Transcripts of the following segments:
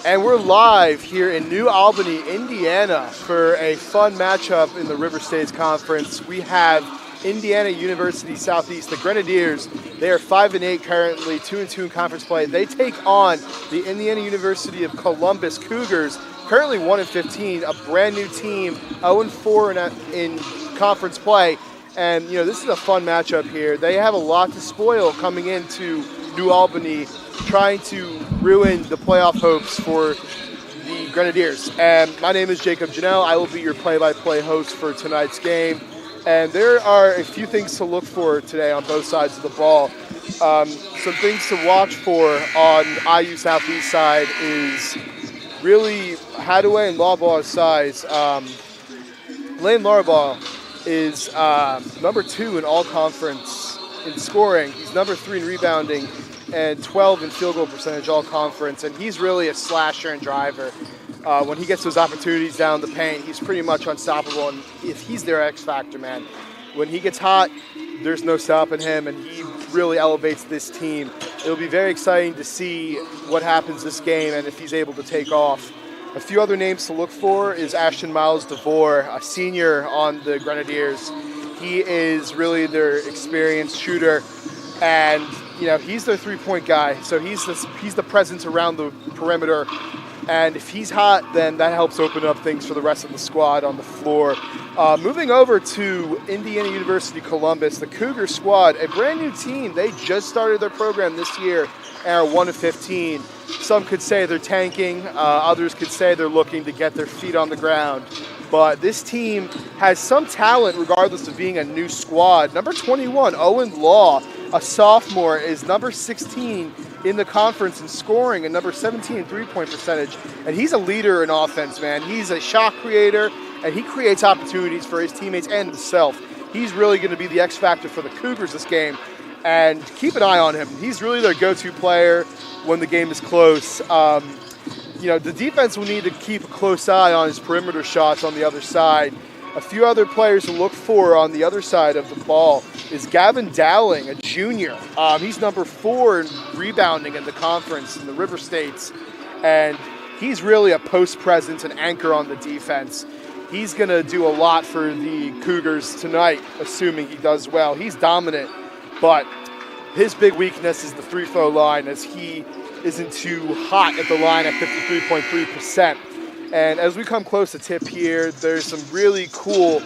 And we're live here in New Albany, Indiana for a fun matchup in the River States Conference. We have Indiana University Southeast, the Grenadiers. They are 5-8 currently, 2-2 in conference play. They take on the Indiana University of Columbus Cougars, currently 1-15, a brand new team, 0-4 in conference play. And, you know, this is a fun matchup here. They have a lot to spoil coming into New Albany, trying to ruin the playoff hopes for the Grenadiers. And my name is Jacob Janelle. I will be your play-by-play host for tonight's game. And there are a few things to look for today on both sides of the ball. Some things to watch for on IU Southeast side is really Hadaway and Lawball's size. Lane Lawball is number 2 in all-conference in scoring. He's number 3 in rebounding and 12 in field goal percentage all-conference. And he's really a slasher and driver. When he gets those opportunities down the paint, he's pretty much unstoppable. And if he's their X factor, man, when he gets hot, there's no stopping him, and he really elevates this team. It'll be very exciting to see what happens this game and if he's able to take off. A few other names to look for is Ashton Miles DeVore, a senior on the Grenadiers. He is really their experienced shooter, and you know he's their three-point guy. So he's the presence around the perimeter. And if he's hot, then that helps open up things for the rest of the squad on the floor. Moving over to Indiana University Columbus, the Cougar squad, a brand new team. They just started their program this year and are 1-15. Some could say they're tanking. Others could say they're looking to get their feet on the ground. But this team has some talent regardless of being a new squad. Number 21, Owen Law, a sophomore, is number 16 in the conference in scoring and number 17 in three-point percentage. And he's a leader in offense, man. He's a shot creator, and he creates opportunities for his teammates and himself. He's really going to be the X factor for the Cougars this game. And keep an eye on him. He's really their go-to player when the game is close. You know, the defense will need to keep a close eye on his perimeter shots on the other side. A few other players to look for on the other side of the ball is Gavin Dowling, a junior. He's number 4 in rebounding in the conference in the River States, and he's really a post presence and anchor on the defense. He's going to do a lot for the Cougars tonight, assuming he does well. He's dominant, but his big weakness is the three-throw line, as he isn't too hot at the line at 53.3%. And as we come close to tip here, there's some really cool,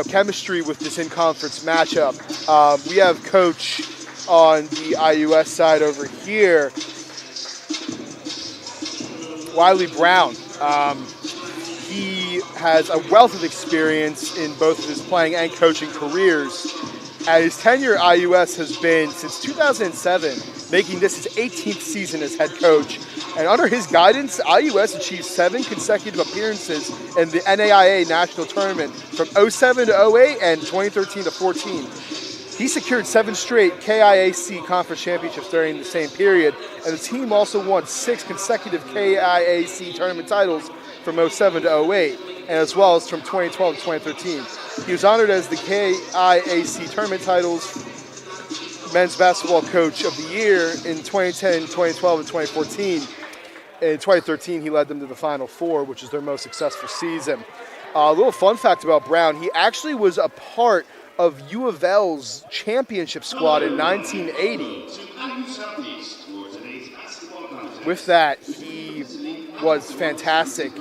chemistry with this in-conference matchup. We have Coach on the IUS side over here, Wiley Brown. He has a wealth of experience in both of his playing and coaching careers. His tenure at IUS has been since 2007, making this his 18th season as head coach. And under his guidance, IUS achieved 7 consecutive appearances in the NAIA National Tournament from 07 to 08 and 2013 to 14. He secured 7 straight KIAC Conference Championships during the same period, and the team also won 6 consecutive KIAC tournament titles from 07 to 08, and as well as from 2012 to 2013. He was honored as the KIAC tournament titles Men's Basketball Coach of the Year in 2010, 2012, and 2014. In 2013, he led them to the Final Four, which is their most successful season. A little fun fact about Brown, he actually was a part of U of L's championship squad in 1980. With that, he was fantastic,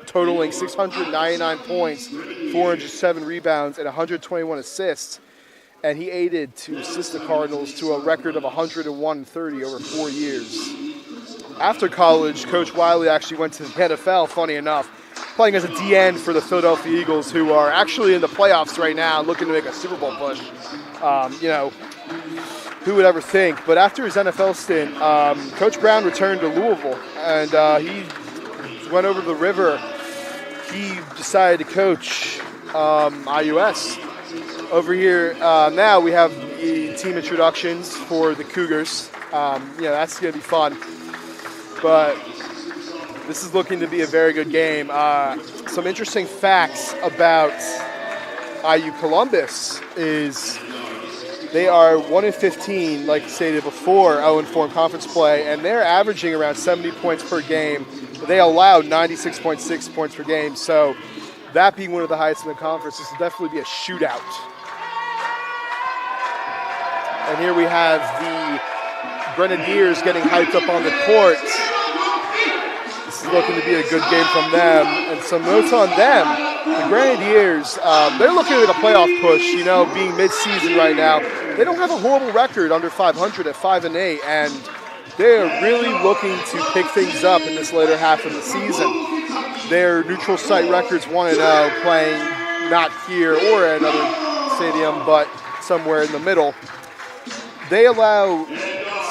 totaling 699 points, 407 rebounds, and 121 assists. And he aided to assist the Cardinals to a record of 101-30 over 4 years. After college, Coach Wiley actually went to the NFL, funny enough, playing as a DN for the Philadelphia Eagles, who are actually in the playoffs right now, looking to make a Super Bowl push. Who would ever think? But after his NFL stint, Coach Brown returned to Louisville, and he went over to the river. He decided to coach IUS. Over here now we have the team introductions for the Cougars. That's going to be fun. But this is looking to be a very good game. Some interesting facts about IU Columbus is They are 1-15, like stated before, 0-4 in conference play, and they're averaging around 70 points per game. They allow 96.6 points per game, so that being one of the highest in the conference, this will definitely be a shootout. And here we have the Grenadiers getting hyped up on the court. This is looking to be a good game from them. And some notes on them. The Grenadiers, they're looking at a playoff push, you know, being mid-season right now. They don't have a horrible record under 500 at 5-8, and they're really looking to pick things up in this later half of the season. Their neutral site record's 1-0, playing not here or at another stadium, but somewhere in the middle. They allow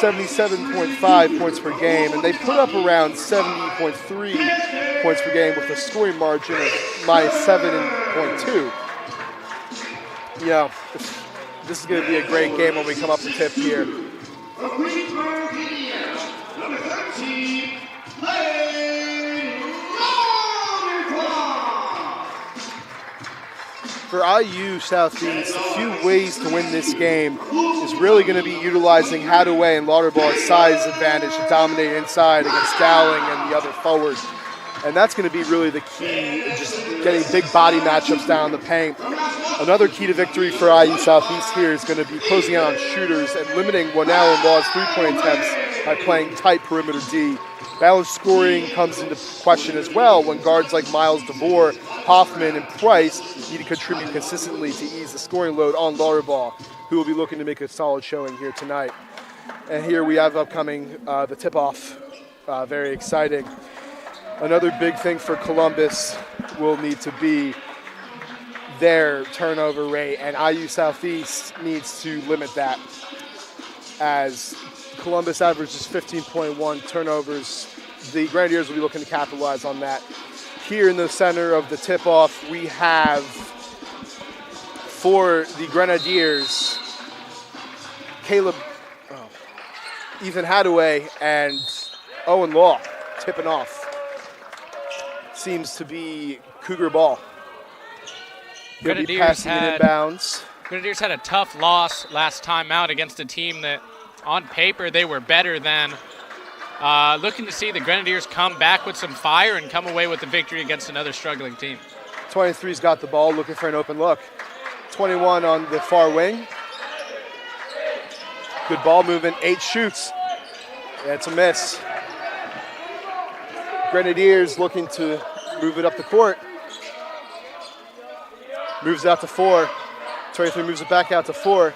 77.5 points per game, and they put up around 70.3 points per game with a scoring margin of -7.2. You know, this is going to be a great game when we come up the tip here. For IU Southeast, a few ways to win this game is really going to be utilizing Hadaway and Lauterball's size advantage to dominate inside against Dowling and the other forwards. And that's going to be really the key, just getting big body matchups down the paint. Another key to victory for IU Southeast here is going to be closing out on shooters and limiting Winnell and Law's three-point attempts by playing tight perimeter D. Balanced scoring comes into question as well when guards like Miles DeVore, Hoffman, and Price need to contribute consistently to ease the scoring load on Lauterball, who will be looking to make a solid showing here tonight. And here we have upcoming the tip-off. Very exciting. Another big thing for Columbus will need to be their turnover rate, and IU Southeast needs to limit that, as Columbus averages 15.1 turnovers. The Grenadiers will be looking to capitalize on that. Here in the center of the tip-off, we have, for the Grenadiers, Ethan Hadaway and Owen Law tipping off. Seems to be Cougar ball. He'll be passing it inbounds. Grenadiers had a tough loss last time out against a team that, on paper, they were better than. Looking to see the Grenadiers come back with some fire and come away with the victory against another struggling team. 23's got the ball, looking for an open look. 21 on the far wing. Good ball movement, 8 shoots. That's a miss. Grenadiers looking to move it up the court. Moves out to 4. 23 moves it back out to 4.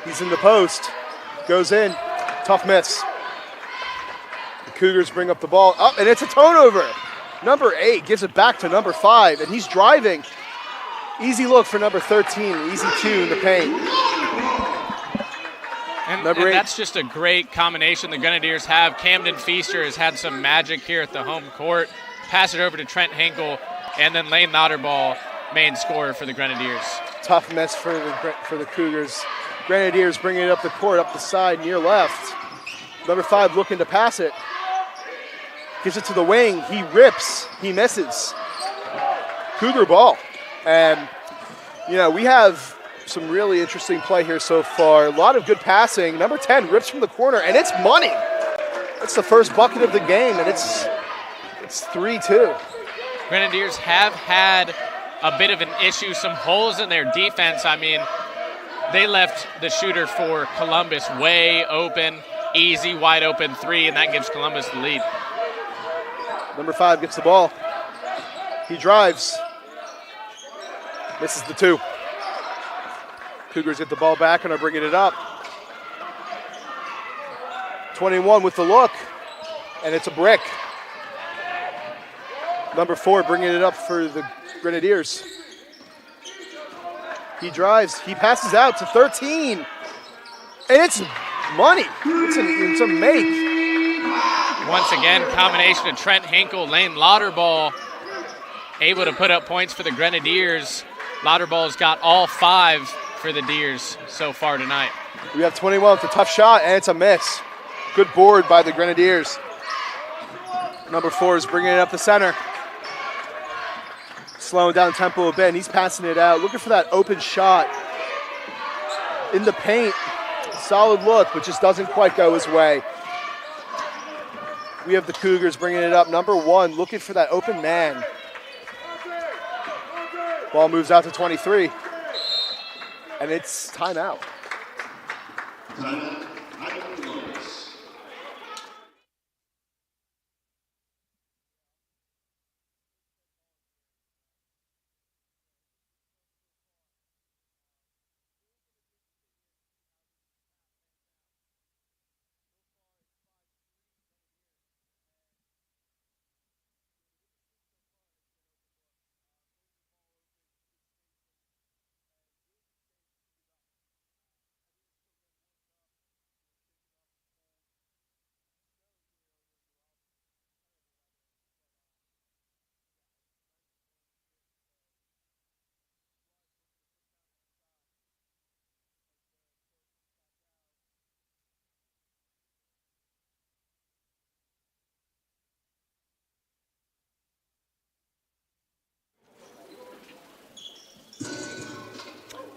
He's in the post. Goes in. Tough miss. The Cougars bring up the ball. Up, and it's a turnover. Number 8 gives it back to number 5, and he's driving. Easy look for number 13. Easy 2 in the paint. And that's just a great combination the Grenadiers have. Camden Feaster has had some magic here at the home court. Pass it over to Trent Hinkle, and then Lane Lauterball, main scorer for the Grenadiers. Tough miss for the Cougars. Grenadiers bringing it up the court, up the side, near left. Number 5 looking to pass it. Gives it to the wing. He rips. He misses. Cougar ball. And, you know, we have some really interesting play here so far. A lot of good passing. Number 10 rips from the corner, and it's money. That's the first bucket of the game, and it's 3-2. Grenadiers have had a bit of an issue, some holes in their defense. I mean, they left the shooter for Columbus way open, easy, wide open 3, and that gives Columbus the lead. Number 5 gets the ball. He drives. Misses the 2. Cougars get the ball back and are bringing it up. 21 with the look, and it's a brick. Number 4 bringing it up for the Grenadiers. He drives. He passes out to 13. And it's money. It's a make. Once again, combination of Trent Hinkle, Lane Lauterball, able to put up points for the Grenadiers. Lauterball's got all 5 for the Deers so far tonight. We have 21 with a tough shot, and it's a miss. Good board by the Grenadiers. Number 4 is bringing it up the center. Slowing down tempo a bit, and he's passing it out, looking for that open shot. in the paint. Solid look, but just doesn't quite go his way. We have the Cougars bringing it up. Number 1, looking for that open man. Ball moves out to 23. And it's timeout.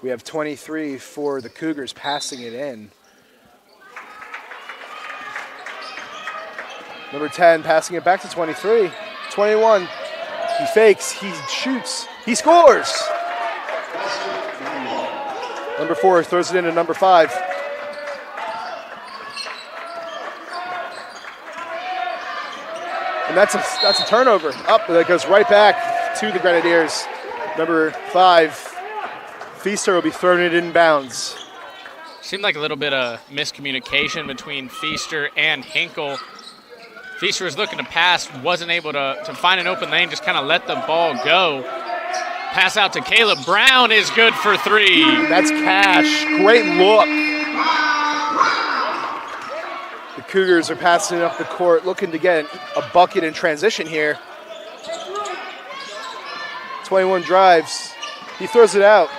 We have 23 for the Cougars passing it in. Number 10 passing it back to 23. 21, he fakes, he shoots, he scores! Number 4 throws it into number 5. And that's a turnover. Up, that goes right back to the Grenadiers. Number 5. Feaster will be throwing it in bounds. Seemed like a little bit of miscommunication between Feaster and Hinkle. Feaster was looking to pass, wasn't able to find an open lane, just kind of let the ball go. Pass out to Caleb Brown is good for 3. That's cash. Great look. The Cougars are passing it up the court, looking to get a bucket in transition here. 21 drives. He throws it out.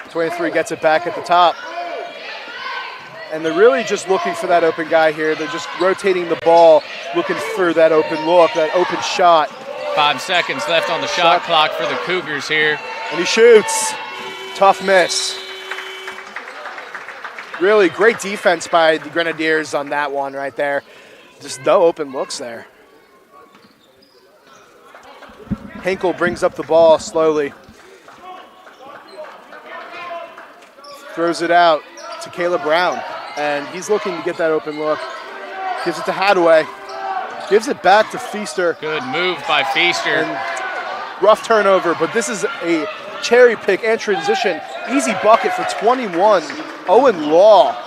23 gets it back at the top. And they're really just looking for that open guy here. They're just rotating the ball, looking for that open look, that open shot. 5 seconds left on the shot clock for the Cougars here. And he shoots. Tough miss. Really great defense by the Grenadiers on that one right there. Just no open looks there. Hinkle brings up the ball slowly. Throws it out to Caleb Brown, and he's looking to get that open look. Gives it to Hadaway. Gives it back to Feaster. Good move by Feaster. And rough turnover, but this is a cherry pick and transition. Easy bucket for 21. Owen Law.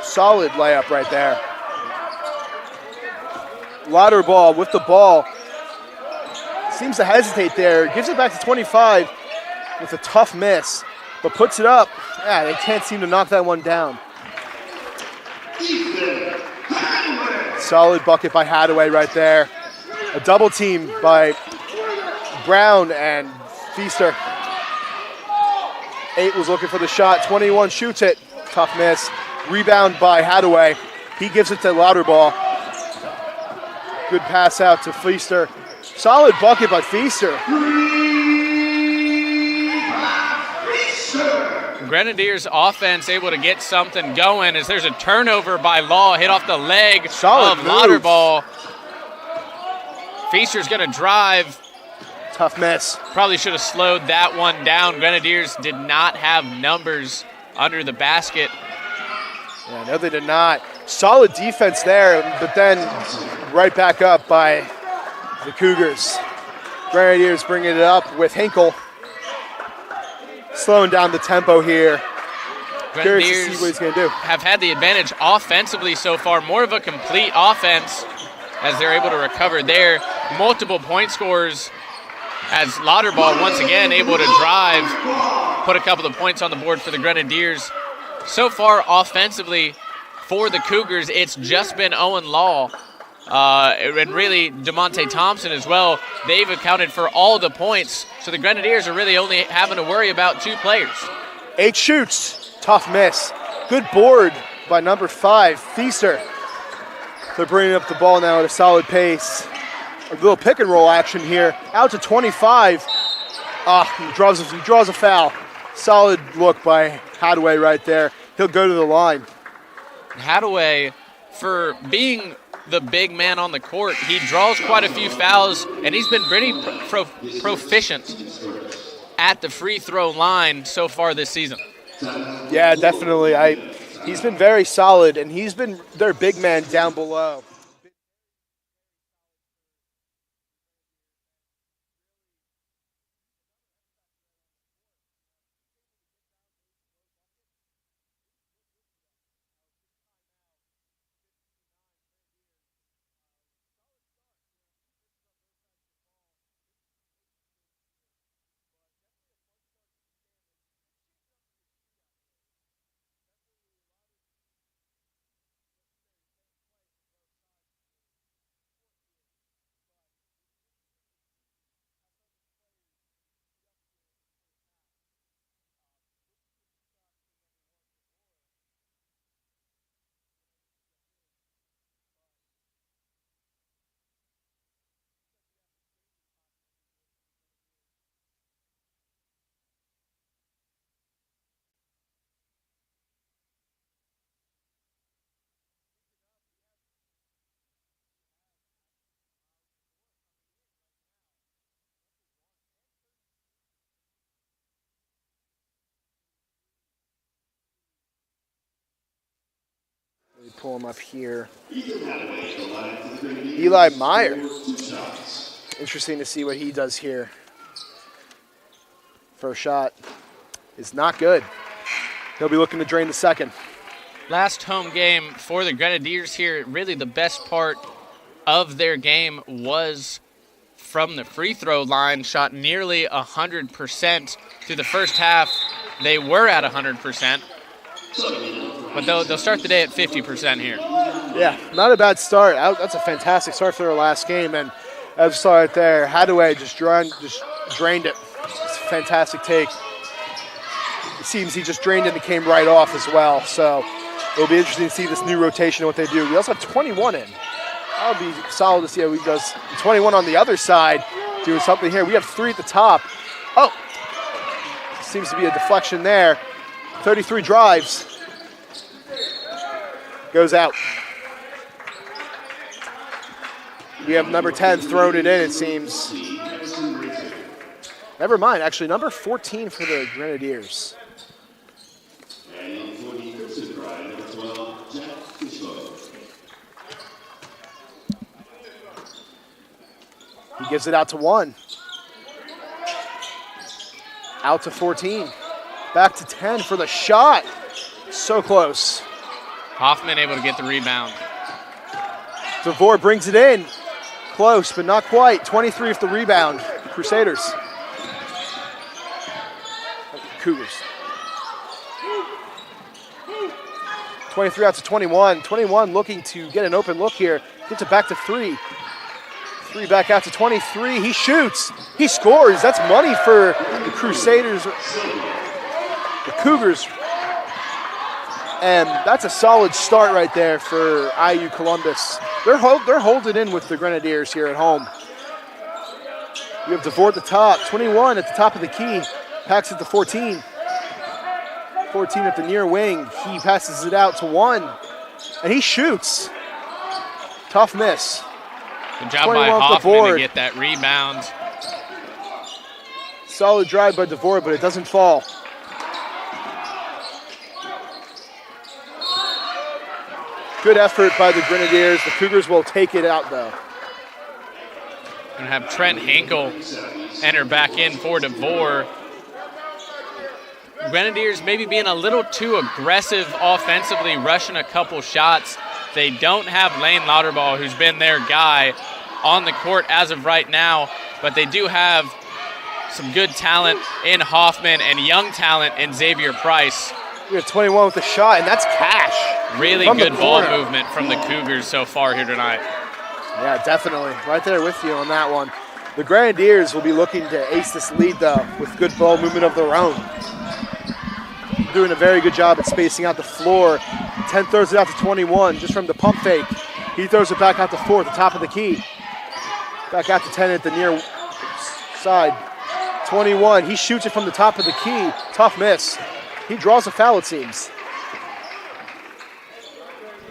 Solid layup right there. Lauterball with the ball. Seems to hesitate there. Gives it back to 25 with a tough miss, but puts it up. Yeah, they can't seem to knock that one down. Solid bucket by Hadaway right there. A double team by Brown and Feaster. 8 was looking for the shot. 21 shoots it. Tough miss. Rebound by Hadaway. He gives it to Lauterball. Good pass out to Feaster. Solid bucket by Feaster. Grenadiers offense able to get something going as there's a turnover by Law, hit off the leg of Lauterball. Feaster's going to drive. Tough miss. Probably should have slowed that one down. Grenadiers did not have numbers under the basket. Yeah, no, they did not. Solid defense there, but then right back up by the Cougars. Grenadiers bringing it up with Hinkle. Slowing down the tempo here. Curious to see what he's going to do. Have had the advantage offensively so far. More of a complete offense as they're able to recover there. Multiple point scores as Lauterball once again able to drive, put a couple of points on the board for the Grenadiers. So far offensively for the Cougars, it's just been Owen Law. And really DeMonte Thompson as well. They've accounted for all the points, so the Grenadiers are really only having to worry about 2 players. 8 shoots, tough miss. Good board by number 5, Feaster. They're bringing up the ball now at a solid pace. A little pick and roll action here. Out to 25. He draws a foul. Solid look by Hadaway right there. He'll go to the line. Hadaway, for being the big man on the court, he draws quite a few fouls, and he's been pretty proficient at the free throw line so far this season. Yeah, definitely. He's been very solid, and he's been their big man down below. Let me pull him up here. Eli Meyer. Interesting to see what he does here. First shot is not good. He'll be looking to drain the second. Last home game for the Grenadiers here, really the best part of their game was from the free throw line, shot nearly 100% through the first half. They were at 100%, but they'll start the day at 50% here. Yeah, not a bad start. That's a fantastic start for their last game, and as you saw right there, Hadaway just drained it. It's a fantastic take. It seems he just drained it and came right off as well, so it'll be interesting to see this new rotation and what they do. We also have 21 in. That'll be solid to see how he does. 21 on the other side, doing something here. We have 3 at the top. Oh, seems to be a deflection there. 33 drives. Goes out. We have number 10 thrown it in, it seems. Never mind, actually, number 14 for the Grenadiers. He gives it out to 1. Out to 14. Back to 10 for the shot. So close. Hoffman able to get the rebound. DeVore brings it in. Close, but not quite. 23 for the rebound. Crusaders. Cougars. 23 out to 21. 21 looking to get an open look here. Gets it back to 3. 3 back out to 23. He shoots. He scores. That's money for the Crusaders. The Cougars. And that's a solid start right there for IU Columbus. They're holding in with the Grenadiers here at home. You have DeVore at the top. 21 at the top of the key. Packs it to 14. 14 at the near wing. He passes it out to 1. And he shoots. Tough miss. Good job by Hoffman to get that rebound. Solid drive by DeVore, but it doesn't fall. Good effort by the Grenadiers. The Cougars will take it out, though. Going to have Trent Hinkle enter back in for DeVore. Grenadiers maybe being a little too aggressive offensively, rushing a couple shots. They don't have Lane Louderbaugh, who's been their guy, on the court as of right now, but they do have some good talent in Hoffman and young talent in Xavier Price. We have 21 with the shot, and that's cash. Really good ball movement from the Cougars so far here tonight. Yeah, definitely. Right there with you on that one. The Grenadiers will be looking to ace this lead, though, with good ball movement of their own. Doing a very good job at spacing out the floor. 10 throws it out to 21 just from the pump fake. He throws it back out to 4 at the top of the key. Back out to 10 at the near side. 21. He shoots it from the top of the key. Tough miss. He draws a foul, it seems.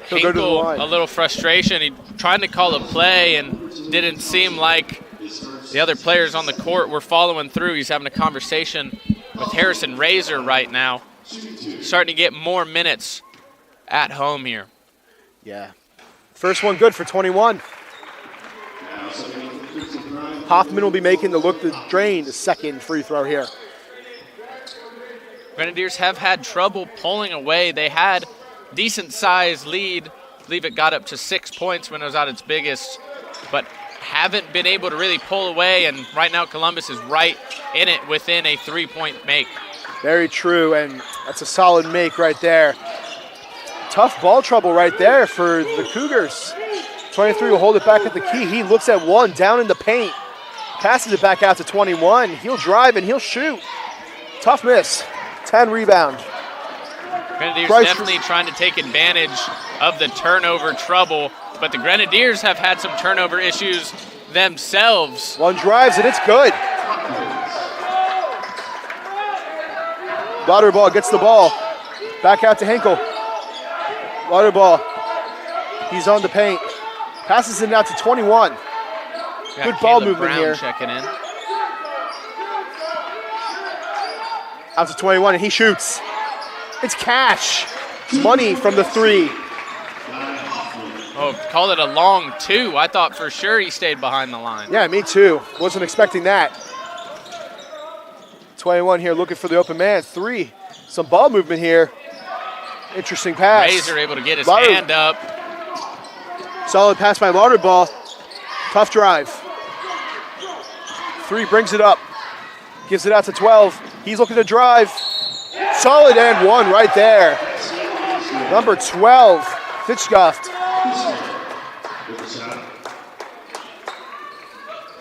He'll go to the Hinkle, line. a little frustration. He trying to call a play and didn't seem like the other players on the court were following through. He's having a conversation with Harrison Razor right now. Starting to get more minutes at home here. Yeah. First one good for 21. Hoffman will be making the look to drain the second free throw here. Grenadiers have had trouble pulling away. They had decent size lead. I believe it got up to 6 points when it was at its biggest, but haven't been able to really pull away, and right now Columbus is right in it within a 3-point make. Very true, and that's a solid make right there. Tough ball trouble right there for the Cougars. 23 will hold it back at the key. He looks at one down in the paint. Passes it back out to 21. He'll drive and he'll shoot. Tough miss. 10 rebound. Grenadiers definitely trying to take advantage of the turnover trouble, but the Grenadiers have had some turnover issues themselves. One drives and it's good. Lauterball gets the ball. Back out to Hinkle. Lauterball. He's on the paint. Passes it out to 21. Good ball movement Brown here. Checking in. Out to 21 and he shoots. It's cash. Money from the three. Oh, call it a long two. I thought for sure he stayed behind the line. Yeah, me too. Wasn't expecting that. 21 here looking for the open man. Three. Some ball movement here. Interesting pass. Razor able to get his hand up. Solid pass by Lauterball. Tough drive. Three brings it up. Gives it out to 12. He's looking to drive. Solid and one right there. Number 12, Fitchcoft.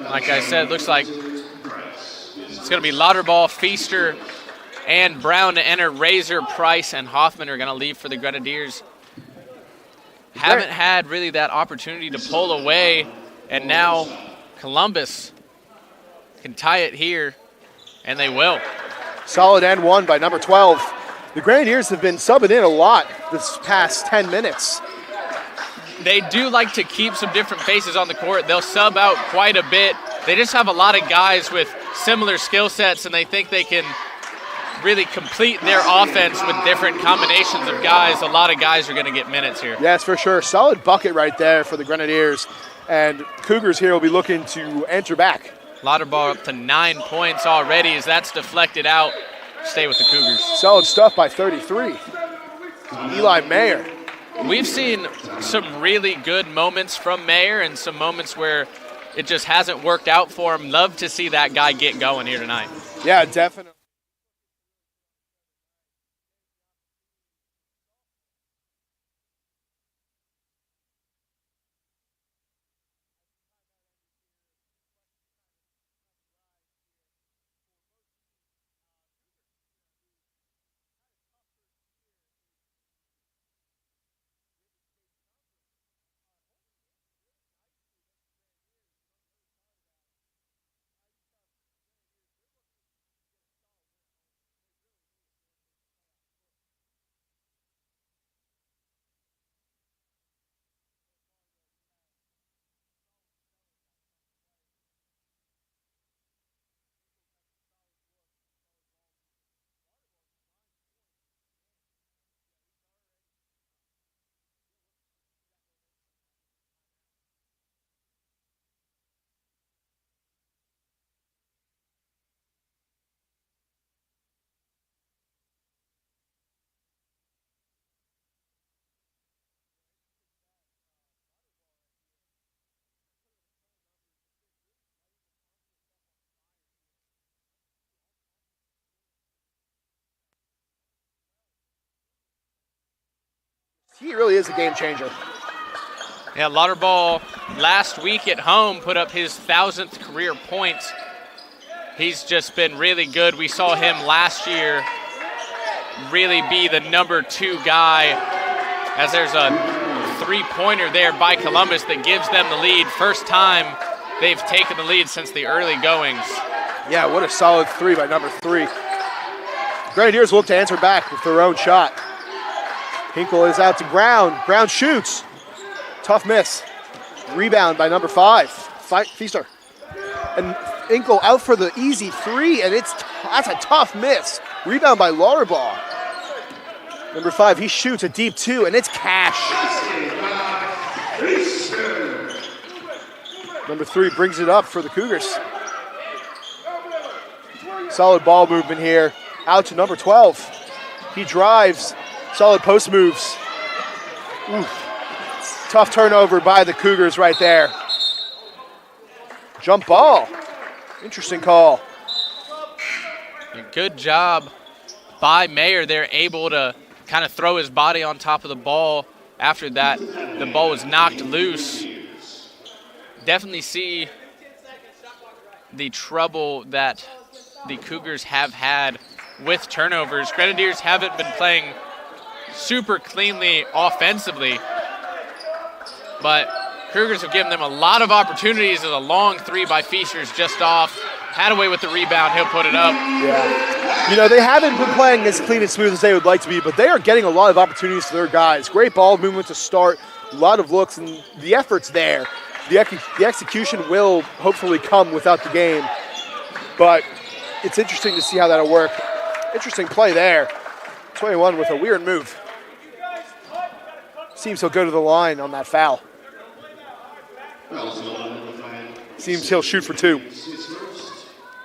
Like I said, looks like it's going to be Lauterball, Feaster, and Brown to enter. Razor, Price, and Hoffman are going to leave for the Grenadiers. Haven't had really that opportunity to pull away, and now Columbus can tie it here, and they will. Solid and one by number 12. The Grenadiers have been subbing in a lot this past 10 minutes. They do like to keep some different faces on the court. They'll sub out quite a bit. They just have a lot of guys with similar skill sets, and they think they can really complete their offense with different combinations of guys. A lot of guys are going to get minutes here. Yes, for sure. Solid bucket right there for the Grenadiers. And Cougars here will be looking to enter back. Lauterball up to 9 points already as that's deflected out. Stay with the Cougars. Solid stuff by 33. Eli Mayer. We've seen some really good moments from Mayer and some moments where it just hasn't worked out for him. Love to see that guy get going here tonight. Yeah, definitely. He really is a game changer. Yeah, Lauterball last week at home put up his 1,000th career points. He's just been really good. We saw him last year really be the number 2 guy, as there's a 3-pointer there by Columbus that gives them the lead. First time they've taken the lead since the early goings. Yeah, what a solid three by number 3. Grenadiers look to answer back with their own shot. Hinkle is out to Brown. Brown shoots. Tough miss. Rebound by number 5, Feaster. And Hinkle out for the easy 3, and that's a tough miss. Rebound by Lauterball. Number 5, he shoots a deep 2, and it's cash. Number 3 brings it up for the Cougars. Solid ball movement here. Out to number 12. He drives. Solid post moves. Oof. Tough turnover by the Cougars right there. Jump ball. Interesting call. Good job by Mayer. They're able to kind of throw his body on top of the ball. After that, the ball was knocked loose. Definitely see the trouble that the Cougars have had with turnovers. Grenadiers haven't been playing super cleanly offensively, but Cougars have given them a lot of opportunities. As a long 3 by Feaster's just off. Hadaway with the rebound, he'll put it up. Yeah. You know, they haven't been playing as clean and smooth as they would like to be, but they are getting a lot of opportunities for their guys. Great ball movement to start, a lot of looks, and the effort's there. The execution will hopefully come without the game, but it's interesting to see how that'll work. Interesting play there. 21 with a weird move. Seems he'll go to the line on that foul. Seems he'll shoot for 2.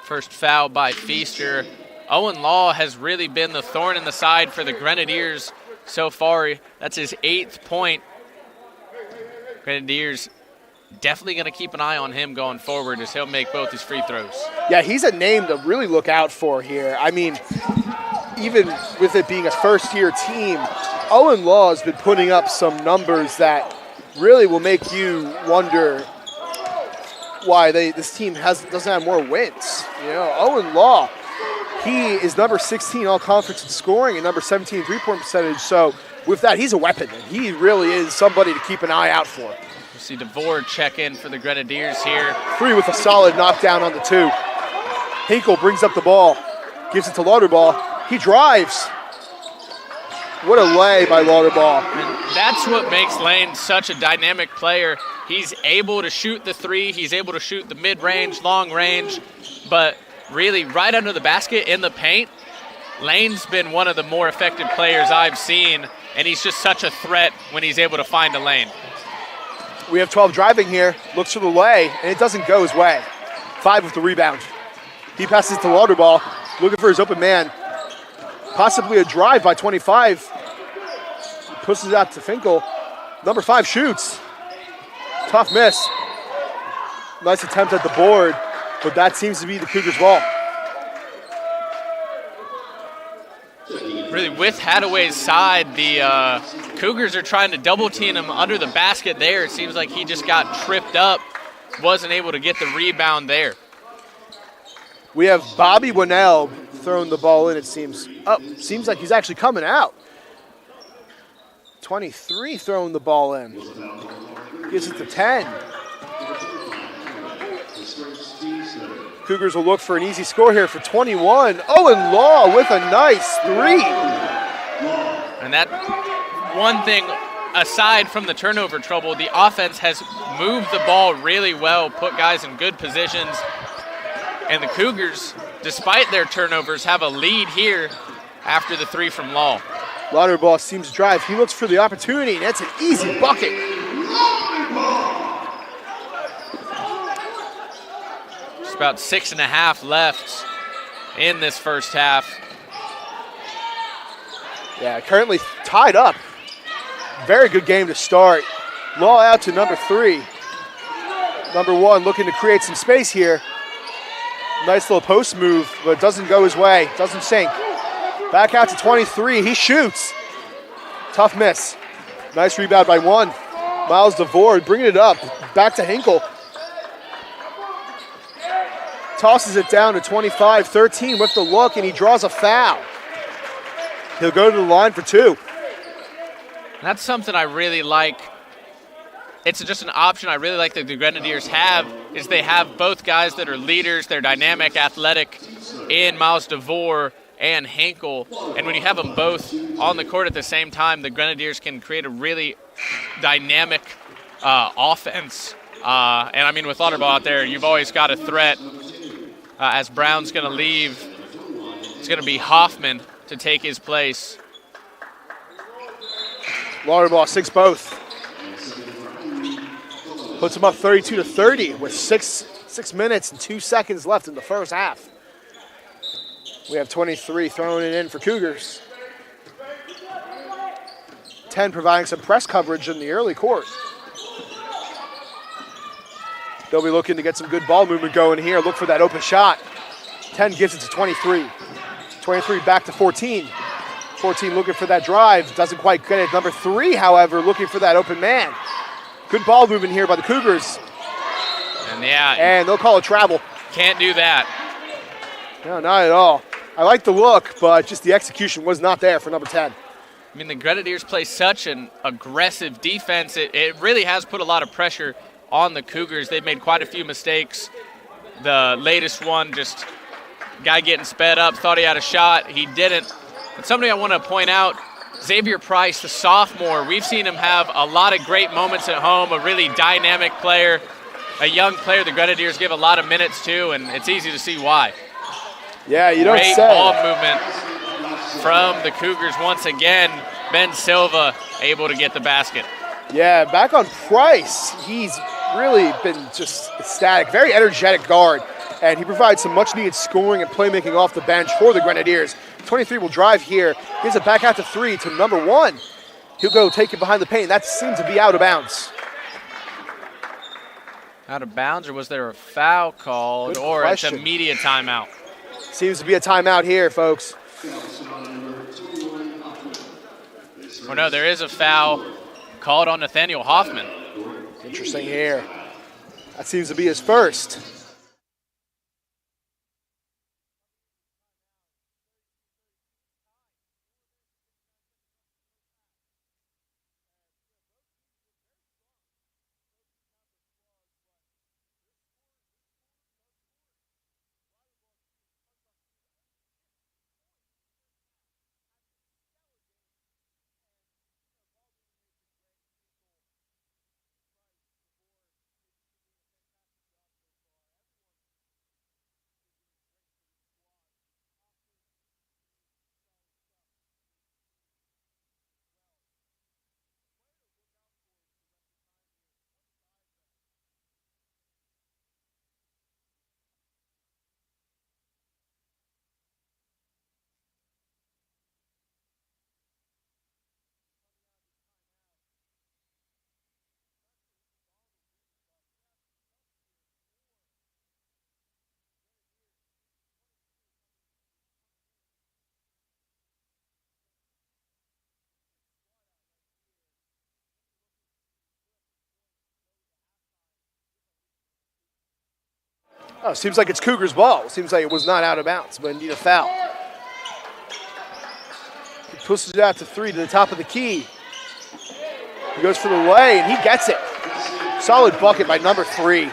First foul by Feaster. Owen Law has really been the thorn in the side for the Grenadiers so far. That's his 8th point. Grenadiers definitely going to keep an eye on him going forward as he'll make both his free throws. Yeah, he's a name to really look out for here. I mean, even with it being a first-year team, Owen Law has been putting up some numbers that really will make you wonder why this team doesn't have more wins. You know, Owen Law, he is number 16 all-conference in scoring and number 17 three-point percentage. So with that, he's a weapon, and he really is somebody to keep an eye out for. We'll see DeVore check in for the Grenadiers here. 3 with a solid knockdown on the 2. Hinkle brings up the ball, gives it to Lauterball. He drives. What a lay by Lauterball. And that's what makes Lane such a dynamic player. He's able to shoot the 3. He's able to shoot the mid-range, long range. But really, right under the basket in the paint, Lane's been one of the more effective players I've seen, and he's just such a threat when he's able to find a lane. We have 12 driving here, looks for the lay, and it doesn't go his way. 5 with the rebound. He passes to Lauterball, looking for his open man. Possibly a drive by 25. Pushes it out to Finkel. Number 5 shoots. Tough miss. Nice attempt at the board, but that seems to be the Cougars' ball. Really, with Hadaway's side, the Cougars are trying to double team him under the basket there. It seems like he just got tripped up, wasn't able to get the rebound there. We have Bobby Winnell throwing the ball in, it seems. Oh, seems like he's actually coming out. 23 throwing the ball in. Gives it to 10. Cougars will look for an easy score here for 21. Owen Law with a nice 3. And that one thing, aside from the turnover trouble, the offense has moved the ball really well, put guys in good positions. And the Cougars, despite their turnovers, have a lead here after the 3 from Law. Lauterball seems to drive. He looks for the opportunity, and that's an easy bucket. Just about 6.5 left in this first half. Yeah, currently tied up. Very good game to start. Law out to number 3. Number 1 looking to create some space here. Nice little post move, but it doesn't go his way. Doesn't sink. Back out to 23. He shoots. Tough miss. Nice rebound by 1. Miles DeVore bringing it up. Back to Hinkle. Tosses it down to 25. 13 with the look, and he draws a foul. He'll go to the line for 2. That's something I really like. It's just an option I really like that the Grenadiers have. is they have both guys that are leaders. They're dynamic, athletic in Miles DeVore and Henkel. And when you have them both on the court at the same time, the Grenadiers can create a really dynamic offense. And I mean, with Lauterball out there, you've always got a threat. As Brown's going to leave, it's going to be Hoffman to take his place. Lauterball, 6 both. Puts them up 32-30 with 6 minutes and 2 seconds left in the first half. We have 23 throwing it in for Cougars. 10 providing some press coverage in the early court. They'll be looking to get some good ball movement going here. Look for that open shot. 10 gives it to 23. 23 back to 14. 14 looking for that drive. Doesn't quite get it. Number 3, however, looking for that open man. Good ball movement here by the Cougars. And they'll call a travel. Can't do that. No, not at all. I like the look, but just the execution was not there for number 10. I mean, the Grenadiers play such an aggressive defense. It really has put a lot of pressure on the Cougars. They've made quite a few mistakes. The latest one, just guy getting sped up, thought he had a shot. He didn't. But something I want to point out, Xavier Price, the sophomore, we've seen him have a lot of great moments at home, a really dynamic player, a young player the Grenadiers give a lot of minutes to, and it's easy to see why. Yeah, you don't say. Great ball movement from the Cougars once again. Ben Silva able to get the basket. Yeah, back on Price, he's really been just ecstatic. Very energetic guard, and he provides some much-needed scoring and playmaking off the bench for the Grenadiers. 23 will drive here, gives it back out to 3 to number 1. He'll go take it behind the paint. That seems to be out of bounds. Out of bounds, or was there a foul called, or it's a media timeout? Seems to be a timeout here, folks. Oh, no, there is a foul called on Nathaniel Hoffman. Interesting here. That seems to be his first. Oh, seems like it's Cougars' ball. Seems like it was not out of bounds, but indeed a foul. He pushes it out to 3 to the top of the key. He goes for the lay, and he gets it. Solid bucket by number 3.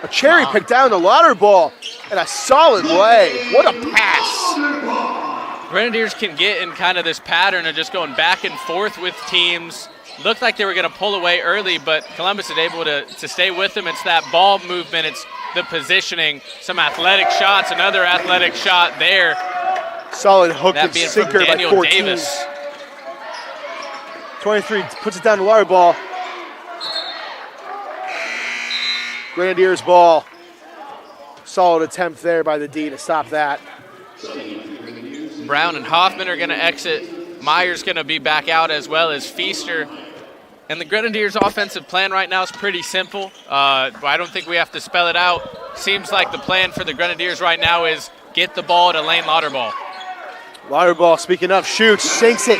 A cherry pick down the Lauterball, and a solid lay. What a pass. Grenadiers can get in kind of this pattern of just going back and forth with teams. Looked like they were going to pull away early, but Columbus is able to stay with them. It's that ball movement. It's the positioning. Some athletic shots. Another athletic shot there. Solid hook that and being sinker from Daniel by 14. Davis. 23 puts it down to Lauterball. Grenadiers ball. Solid attempt there by the D to stop that. Brown and Hoffman are going to exit. Myers going to be back out, as well as Feaster. And the Grenadiers' offensive plan right now is pretty simple. I don't think we have to spell it out. Seems like the plan for the Grenadiers right now is get the ball to Lane Lauterball. Lauterball, speaking of, shoots, sinks it.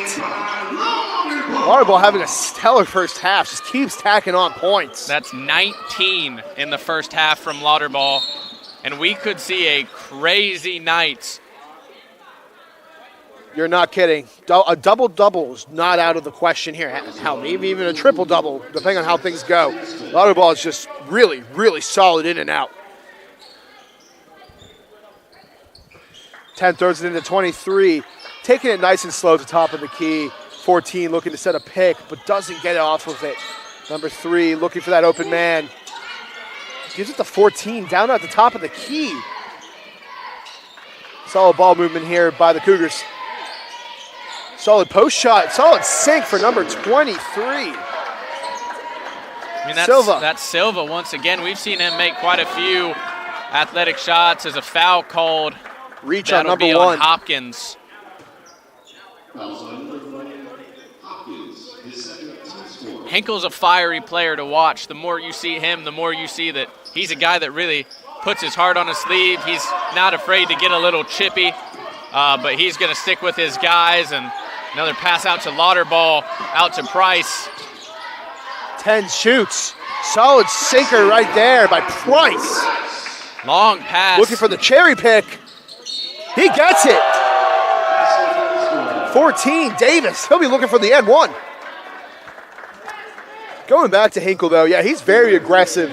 Lauterball having a stellar first half, just keeps tacking on points. That's 19 in the first half from Lauterball. And we could see a crazy night You're not kidding. A double-double is not out of the question here. Hell, maybe even a triple-double, depending on how things go. Lauterball is just really, really solid in and out. 10 throws it into 23. Taking it nice and slow at the top of the key. 14 looking to set a pick, but doesn't get it off of it. Number 3 looking for that open man. Gives it to 14 down at the top of the key. Solid ball movement here by the Cougars. Solid post shot, solid sink for number 23. I mean, Silva. That's Silva once again. We've seen him make quite a few athletic shots. As a foul called. Reach That'll on number be 1. On Hopkins. Hinkle's a fiery player to watch. The more you see him, the more you see that he's a guy that really puts his heart on his sleeve. He's not afraid to get a little chippy, but he's going to stick with his guys. And another pass out to Lauterball, out to Price. 10 shoots. Solid sinker right there by Price. Long pass. Looking for the cherry pick. He gets it. 14, Davis. He'll be looking for the end one. Going back to Hinkle, though, yeah, he's very aggressive,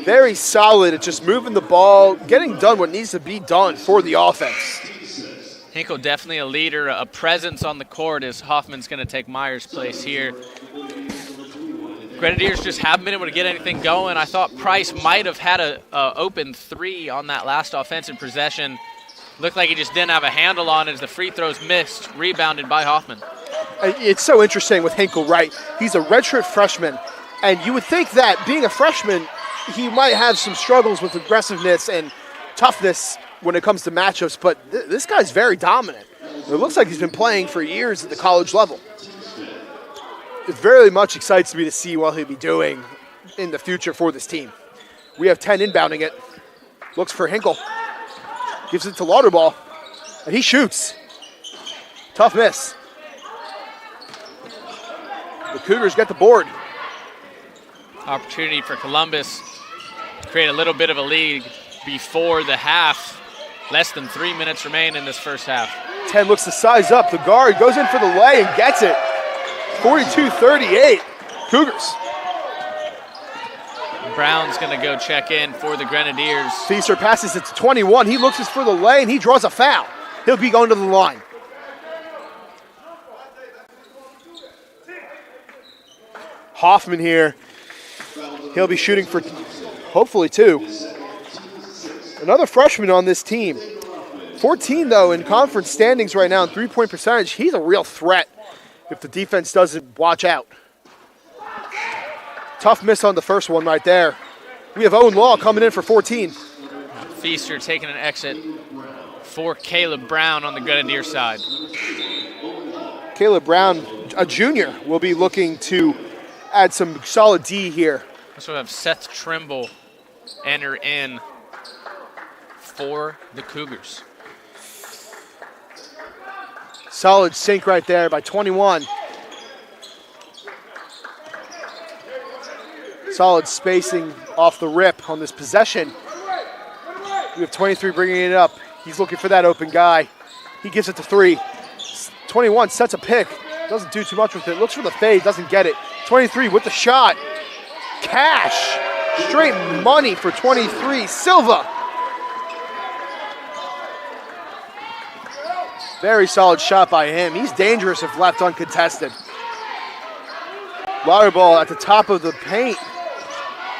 very solid at just moving the ball, getting done what needs to be done for the offense. Hinkle definitely a leader, a presence on the court as Hoffman's going to take Myers' place here. Grenadiers just haven't been able to get anything going. I thought Price might have had a open 3 on that last offensive possession. Looked like he just didn't have a handle on it as the free throws missed, rebounded by Hoffman. It's so interesting with Hinkle, right? He's a redshirt freshman, and you would think that being a freshman, he might have some struggles with aggressiveness and toughness when it comes to matchups, but this guy's very dominant. It looks like he's been playing for years at the college level. It very much excites me to see what he'll be doing in the future for this team. We have 10 inbounding it. Looks for Hinkle. Gives it to Lauterball, and he shoots. Tough miss. The Cougars get the board. Opportunity for Columbus to create a little bit of a lead before the half. Less than 3 minutes remain in this first half. 10 looks to size up. The guard goes in for the lay and gets it. 42-38, Cougars. Brown's going to go check in for the Grenadiers. Feaster passes it to 21. He looks for the lay, and he draws a foul. He'll be going to the line. Hoffman here. He'll be shooting for, hopefully, 2. Another freshman on this team. 14, though, in conference standings right now in three-point percentage. He's a real threat if the defense doesn't watch out. Tough miss on the first one right there. We have Owen Law coming in for 14. Feaster taking an exit for Caleb Brown on the Grenadier side. Caleb Brown, a junior, will be looking to add some solid D here. So we have Seth Trimble enter in for the Cougars. Solid sink right there by 21. Solid spacing off the rip on this possession. We have 23 bringing it up. He's looking for that open guy. He gives it to 3. 21 sets a pick. Doesn't do too much with it. Looks for the fade, doesn't get it. 23 with the shot. Cash. Straight money for 23. Silva. Very solid shot by him. He's dangerous if left uncontested. Lauterball at the top of the paint.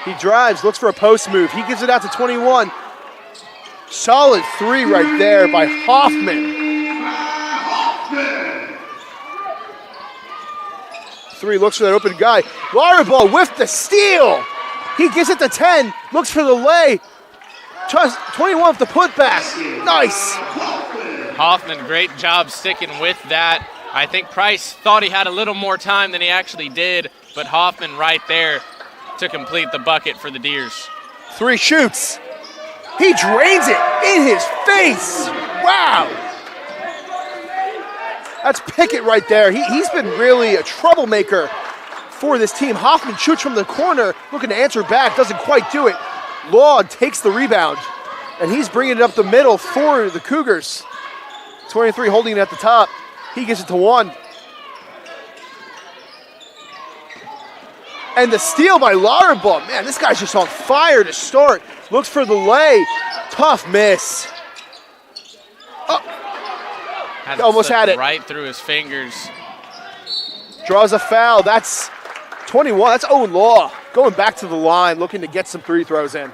He drives, looks for a post move. He gives it out to 21. Solid 3 right there by Hoffman. 3 looks for that open guy. Lauterball with the steal. He gives it to 10, looks for the lay. 21 with the putback. Nice. Hoffman, great job sticking with that. I think Price thought he had a little more time than he actually did, but Hoffman right there to complete the bucket for the Deers. 3 shoots. He drains it in his face. Wow. That's Pickett right there. He's been really a troublemaker for this team. Hoffman shoots from the corner, looking to answer back, doesn't quite do it. Law takes the rebound, and he's bringing it up the middle for the Cougars. 23 holding it at the top. He gets it to one. And the steal by Lauterball. Man, this guy's just on fire to start. Looks for the lay. Tough miss. Oh, almost had it. Right through his fingers. Draws a foul. That's 21. That's Owen Law going back to the line, looking to get some free throws in.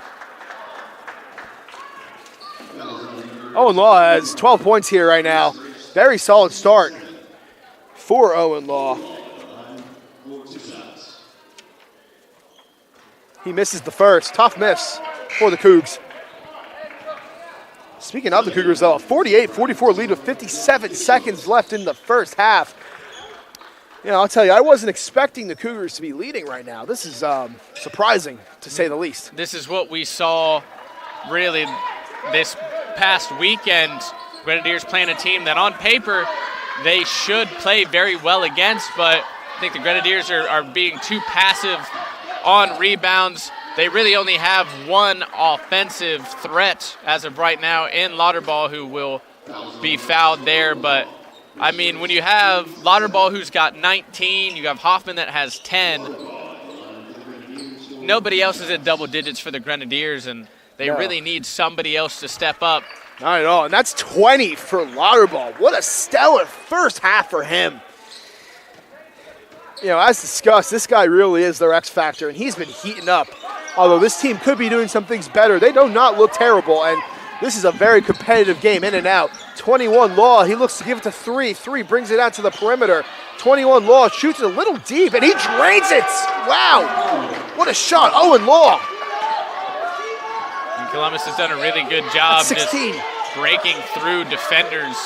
Owen Law has 12 points here right now. Very solid start for Owen Law. He misses the first. Tough miss for the Cougs. Speaking of the Cougars, though, a 48-44 lead with 57 seconds left in the first half. You know, I'll tell you, I wasn't expecting the Cougars to be leading right now. This is surprising, to say the least. This is what we saw really this past weekend. Grenadiers playing a team that on paper they should play very well against, but I think the Grenadiers are being too passive on rebounds. They really only have one offensive threat as of right now in Lauterball, who will be fouled there. But, I mean, when you have Lauterball, who's got 19, you have Hoffman that has 10, nobody else is at double digits for the Grenadiers, and they really need somebody else to step up. Not at all, and that's 20 for Lauterball. What a stellar first half for him. You know, as discussed, this guy really is their X factor, and he's been heating up. Although this team could be doing some things better, they do not look terrible, and this is a very competitive game, in and out. 21 Law, he looks to give it to 3. 3 brings it out to the perimeter. 21 Law shoots it a little deep, and he drains it. Wow, what a shot, Owen Law. And Columbus has done a really good job just breaking through defenders,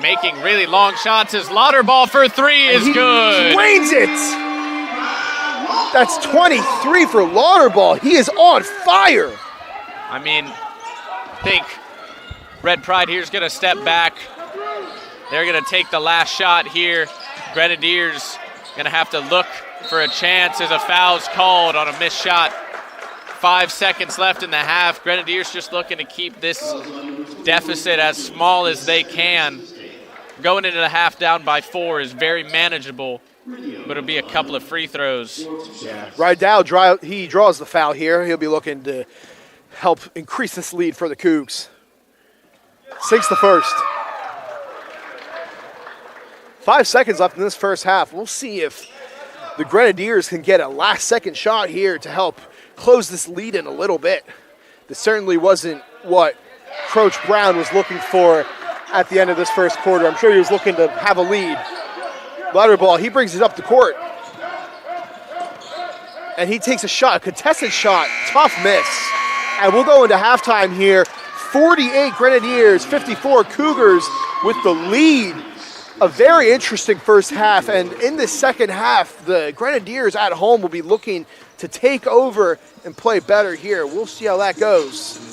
making really long shots. His Lauterball for 3 is good. He drains it. That's 23 for Lauterball. He is on fire. I mean, I think Red Pride here is going to step back. They're going to take the last shot here. Grenadiers going to have to look for a chance as a foul's called on a missed shot. 5 seconds left in the half. Grenadiers just looking to keep this deficit as small as they can. Going into the half down by 4 is very manageable, but it'll be a couple of free throws. Yeah, Rydell, he draws the foul here. He'll be looking to help increase this lead for the Cougs. Sinks the first. 5 seconds left in this first half. We'll see if the Grenadiers can get a last-second shot here to help close this lead in a little bit. This certainly wasn't what Coach Brown was looking for at the end of this first quarter. I'm sure he was looking to have a lead. Lauterball, he brings it up the court. And he takes a shot, a contested shot, tough miss. And we'll go into halftime here. 48 Grenadiers, 54 Cougars with the lead. A very interesting first half, and in the second half, the Grenadiers at home will be looking to take over and play better here. We'll see how that goes.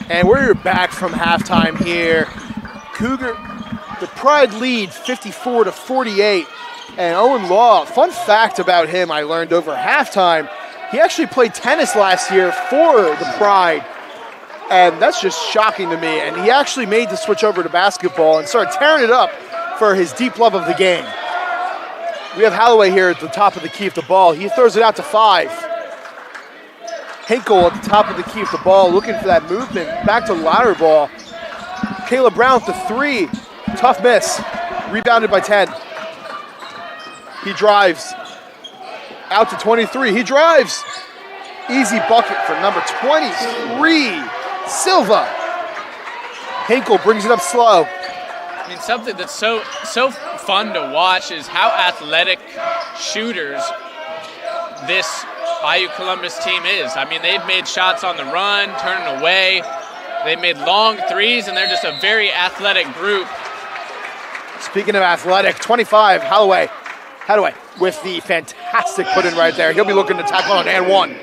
And we're back from halftime here. The Pride lead 54-48. And Owen Law, fun fact about him I learned over halftime, he actually played tennis last year for the Pride. And that's just shocking to me. And he actually made the switch over to basketball and started tearing it up for his deep love of the game. We have Holloway here at the top of the key of the ball. He throws it out to 5. Hinkle at the top of the key of the ball, looking for that movement. Back to Louderbaugh. Caleb Brown with the 3. Tough miss. Rebounded by 10. He drives. Out to 23. He drives. Easy bucket for number 23, Silva. Hinkle brings it up slow. I mean, something that's so fun to watch is how athletic shooters this IU Columbus team is. I mean, they've made shots on the run, turning away. They made long threes, and they're just a very athletic group. Speaking of athletic, 25, Holloway with the fantastic put in right there. He'll be looking to tackle on and 1.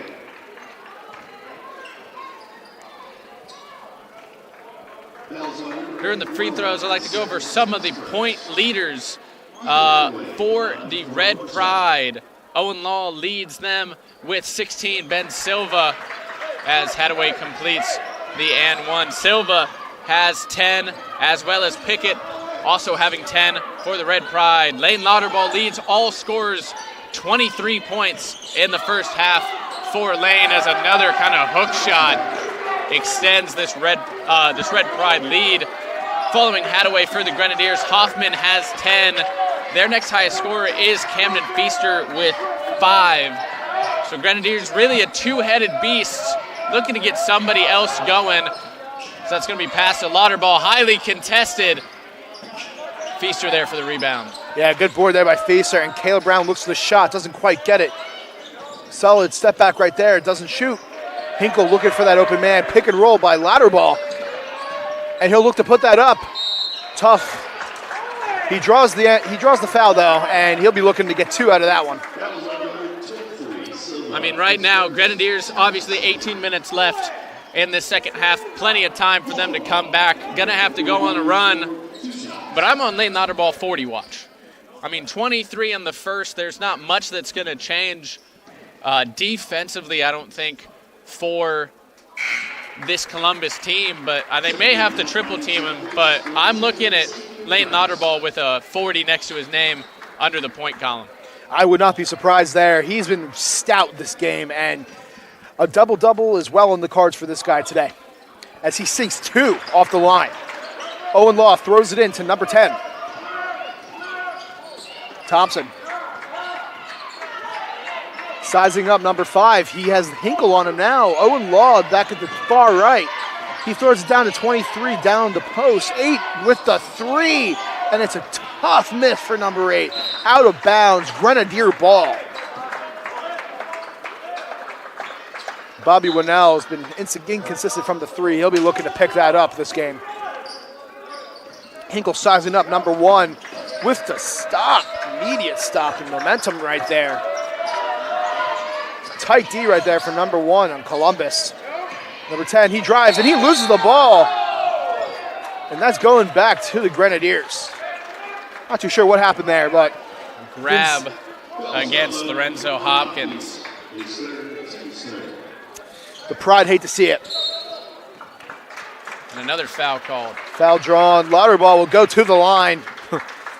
During the free throws, I'd like to go over some of the point leaders for the Red Pride. Owen Law leads them with 16. Ben Silva, as Hadaway completes the and 1. Silva has 10, as well as Pickett also having 10 for the Red Pride. Lane Louderbaugh leads all scorers, 23 points in the first half for Lane, as another kind of hook shot extends this Red Pride lead. Following Hadaway for the Grenadiers, Hoffman has 10. Their next highest scorer is Camden Feaster with 5. So Grenadiers really a two-headed beast, looking to get somebody else going. So that's going to be passed to Louderbaugh, highly contested. Feaster there for the rebound. Yeah, good board there by Feaster, and Caleb Brown looks for the shot, doesn't quite get it. Solid step back right there, doesn't shoot. Hinkle looking for that open man, pick and roll by Louderbaugh. And he'll look to put that up. Tough. He draws the foul though, and he'll be looking to get 2 out of that one. I mean, right now, Grenadiers, obviously 18 minutes left in this second half. Plenty of time for them to come back. Gonna have to go on a run. But I'm on Lane Louderbaugh 40 watch. I mean, 23 in the first. There's not much that's gonna change defensively, I don't think, for this Columbus team, but they may have to triple team him, but I'm looking at Lane Louderbaugh with a 40 next to his name under the point column. I would not be surprised there. He's been stout this game, and a double-double is well in the cards for this guy today, as he sinks 2 off the line. Owen Law throws it in to number 10. Thompson. Sizing up number 5. He has Hinkle on him now. Owen Law back at the far right. He throws it down to 23, down the post. 8 with the 3. And it's a tough miss for number 8. Out of bounds, Grenadier ball. Bobby Winnell has been inconsistent from the 3. He'll be looking to pick that up this game. Hinkle sizing up number 1 with the stop. Immediate stop and momentum right there. Tight D right there for number 1 on Columbus. Number 10, he drives and he loses the ball. And that's going back to the Grenadiers. Not too sure what happened there, but grab against Lorenzo Hopkins. The Pride hate to see it. And another foul called. Foul drawn. Louderbaugh will go to the line.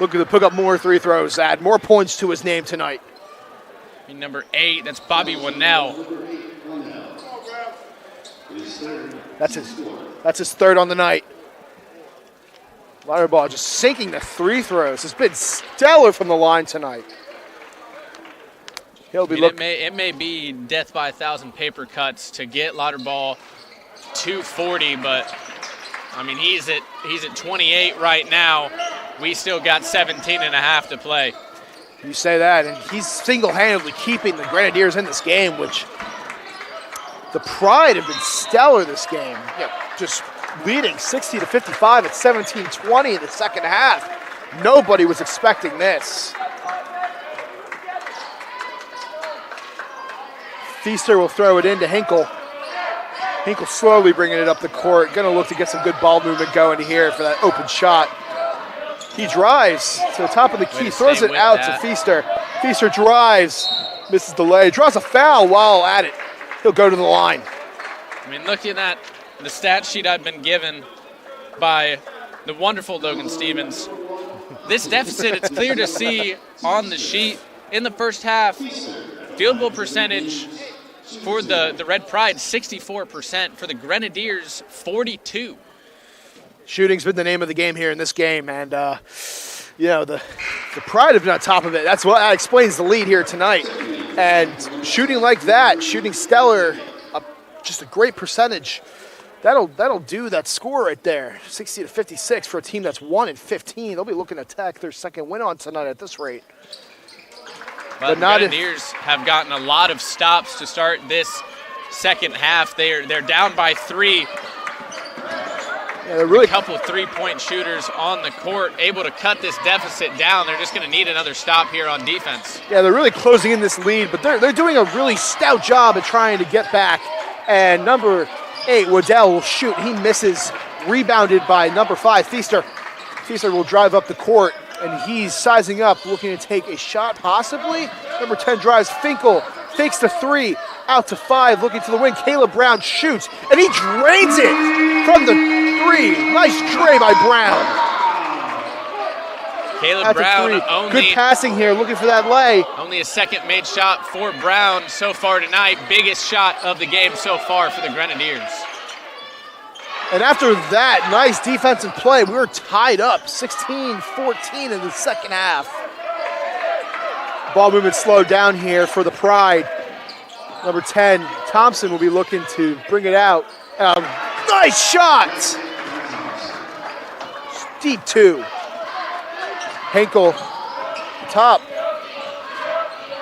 Looking to pick up more 3 throws, add more points to his name tonight. Number 8, that's Bobby Winnell. That's his 3rd on the night. Louderbaugh just sinking the 3 throws. It's been stellar from the line tonight. He'll be looking. It may be death by 1,000 paper cuts to get Louderbaugh to 40, but I mean he's at 28 right now. We still got 17 and a half to play. You say that, and he's single-handedly keeping the Grenadiers in this game, which the Pride have been stellar this game. Just leading 60-55 at 17-20 in the second half. Nobody was expecting this. Feaster will throw it into Hinkle. Hinkle slowly bringing it up the court. Going to look to get some good ball movement going here for that open shot. He drives to the top of the key, throws it out to Feaster. Feaster drives, misses the lay, draws a foul while at it. He'll go to the line. I mean, looking at the stat sheet I've been given by the wonderful Logan Stevens, this deficit, it's clear to see on the sheet in the first half. Field goal percentage for the Red Pride, 64%. For the Grenadiers, 42%. Shooting's been the name of the game here in this game, and you know, the Pride have been on top of it. That explains the lead here tonight. And shooting like that, shooting stellar, just a great percentage. That'll do that score right there, 60-56 for a team that's 1-15. They'll be looking to attack their second win on tonight at this rate. But the Grenadiers have gotten a lot of stops to start this second half. They're down by 3. Yeah, they're really a couple of three-point shooters on the court, able to cut this deficit down. They're just going to need another stop here on defense. Yeah, they're really closing in this lead, but they're doing a really stout job at trying to get back. And number 8, Waddell, will shoot. He misses, rebounded by number 5, Feaster. Feaster will drive up the court, and he's sizing up, looking to take a shot possibly. Number 10 drives, Finkel fakes the 3, out to 5, looking to the wing. Caleb Brown shoots, and he drains it from the 3. Nice tray by Brown. Caleb Brown only good passing here, looking for that lay. Only a second made shot for Brown so far tonight. Biggest shot of the game so far for the Grenadiers. And after that nice defensive play, we were tied up 16-14 in the second half. Ball movement slowed down here for the Pride. Number 10, Thompson, will be looking to bring it out. Nice shot! Deep 2. Henkel, top.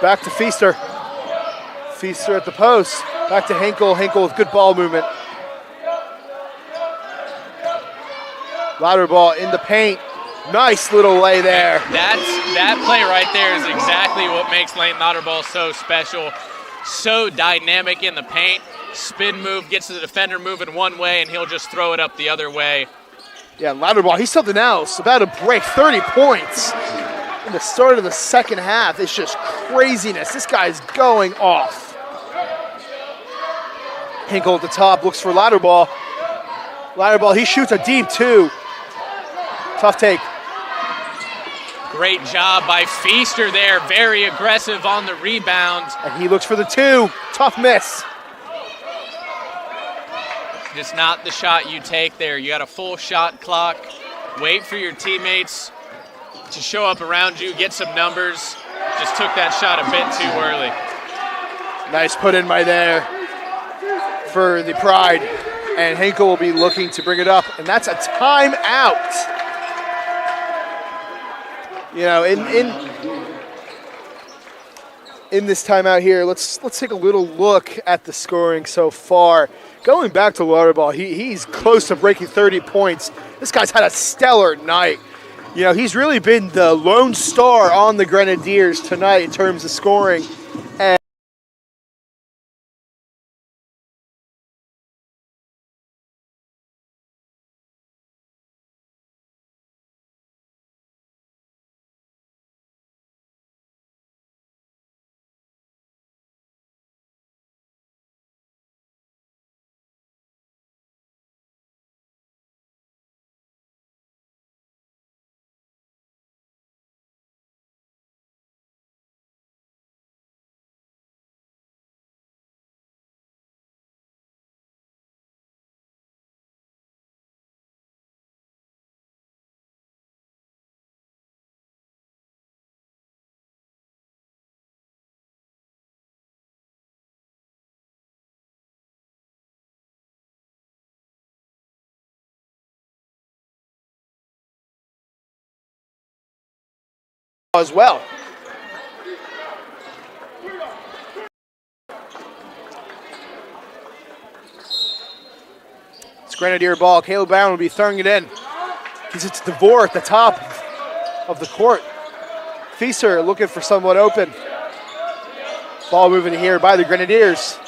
Back to Feaster. Feaster at the post. Back to Henkel. Henkel with good ball movement. Louderbaugh in the paint. Nice little lay there. That play right there is exactly what makes Lane Louderbaugh so special. So dynamic in the paint. Spin move, gets the defender moving one way, and he'll just throw it up the other way. Yeah, Louderbaugh, he's something else. About to break 30 points in the start of the second half. It's just craziness. This guy's going off. Hinkle at the top, looks for Louderbaugh. Louderbaugh, he shoots a deep 2. Tough take. Great job by Feaster there. Very aggressive on the rebound. And he looks for the 2. Tough miss. Just not the shot you take there. You got a full shot clock. Wait for your teammates to show up around you, get some numbers. Just took that shot a bit too early. Nice put in by there for the Pride. And Henkel will be looking to bring it up, and that's a timeout. You know, in this timeout here, let's take a little look at the scoring so far. Going back to Louderbaugh, he's close to breaking 30 points. This guy's had a stellar night. You know, he's really been the lone star on the Grenadiers tonight in terms of scoring. And as well. It's Grenadier ball. Caleb Brown will be throwing it in. Gives it to DeVore at the top of the court. Feaster looking for someone open. Ball moving here by the Grenadiers.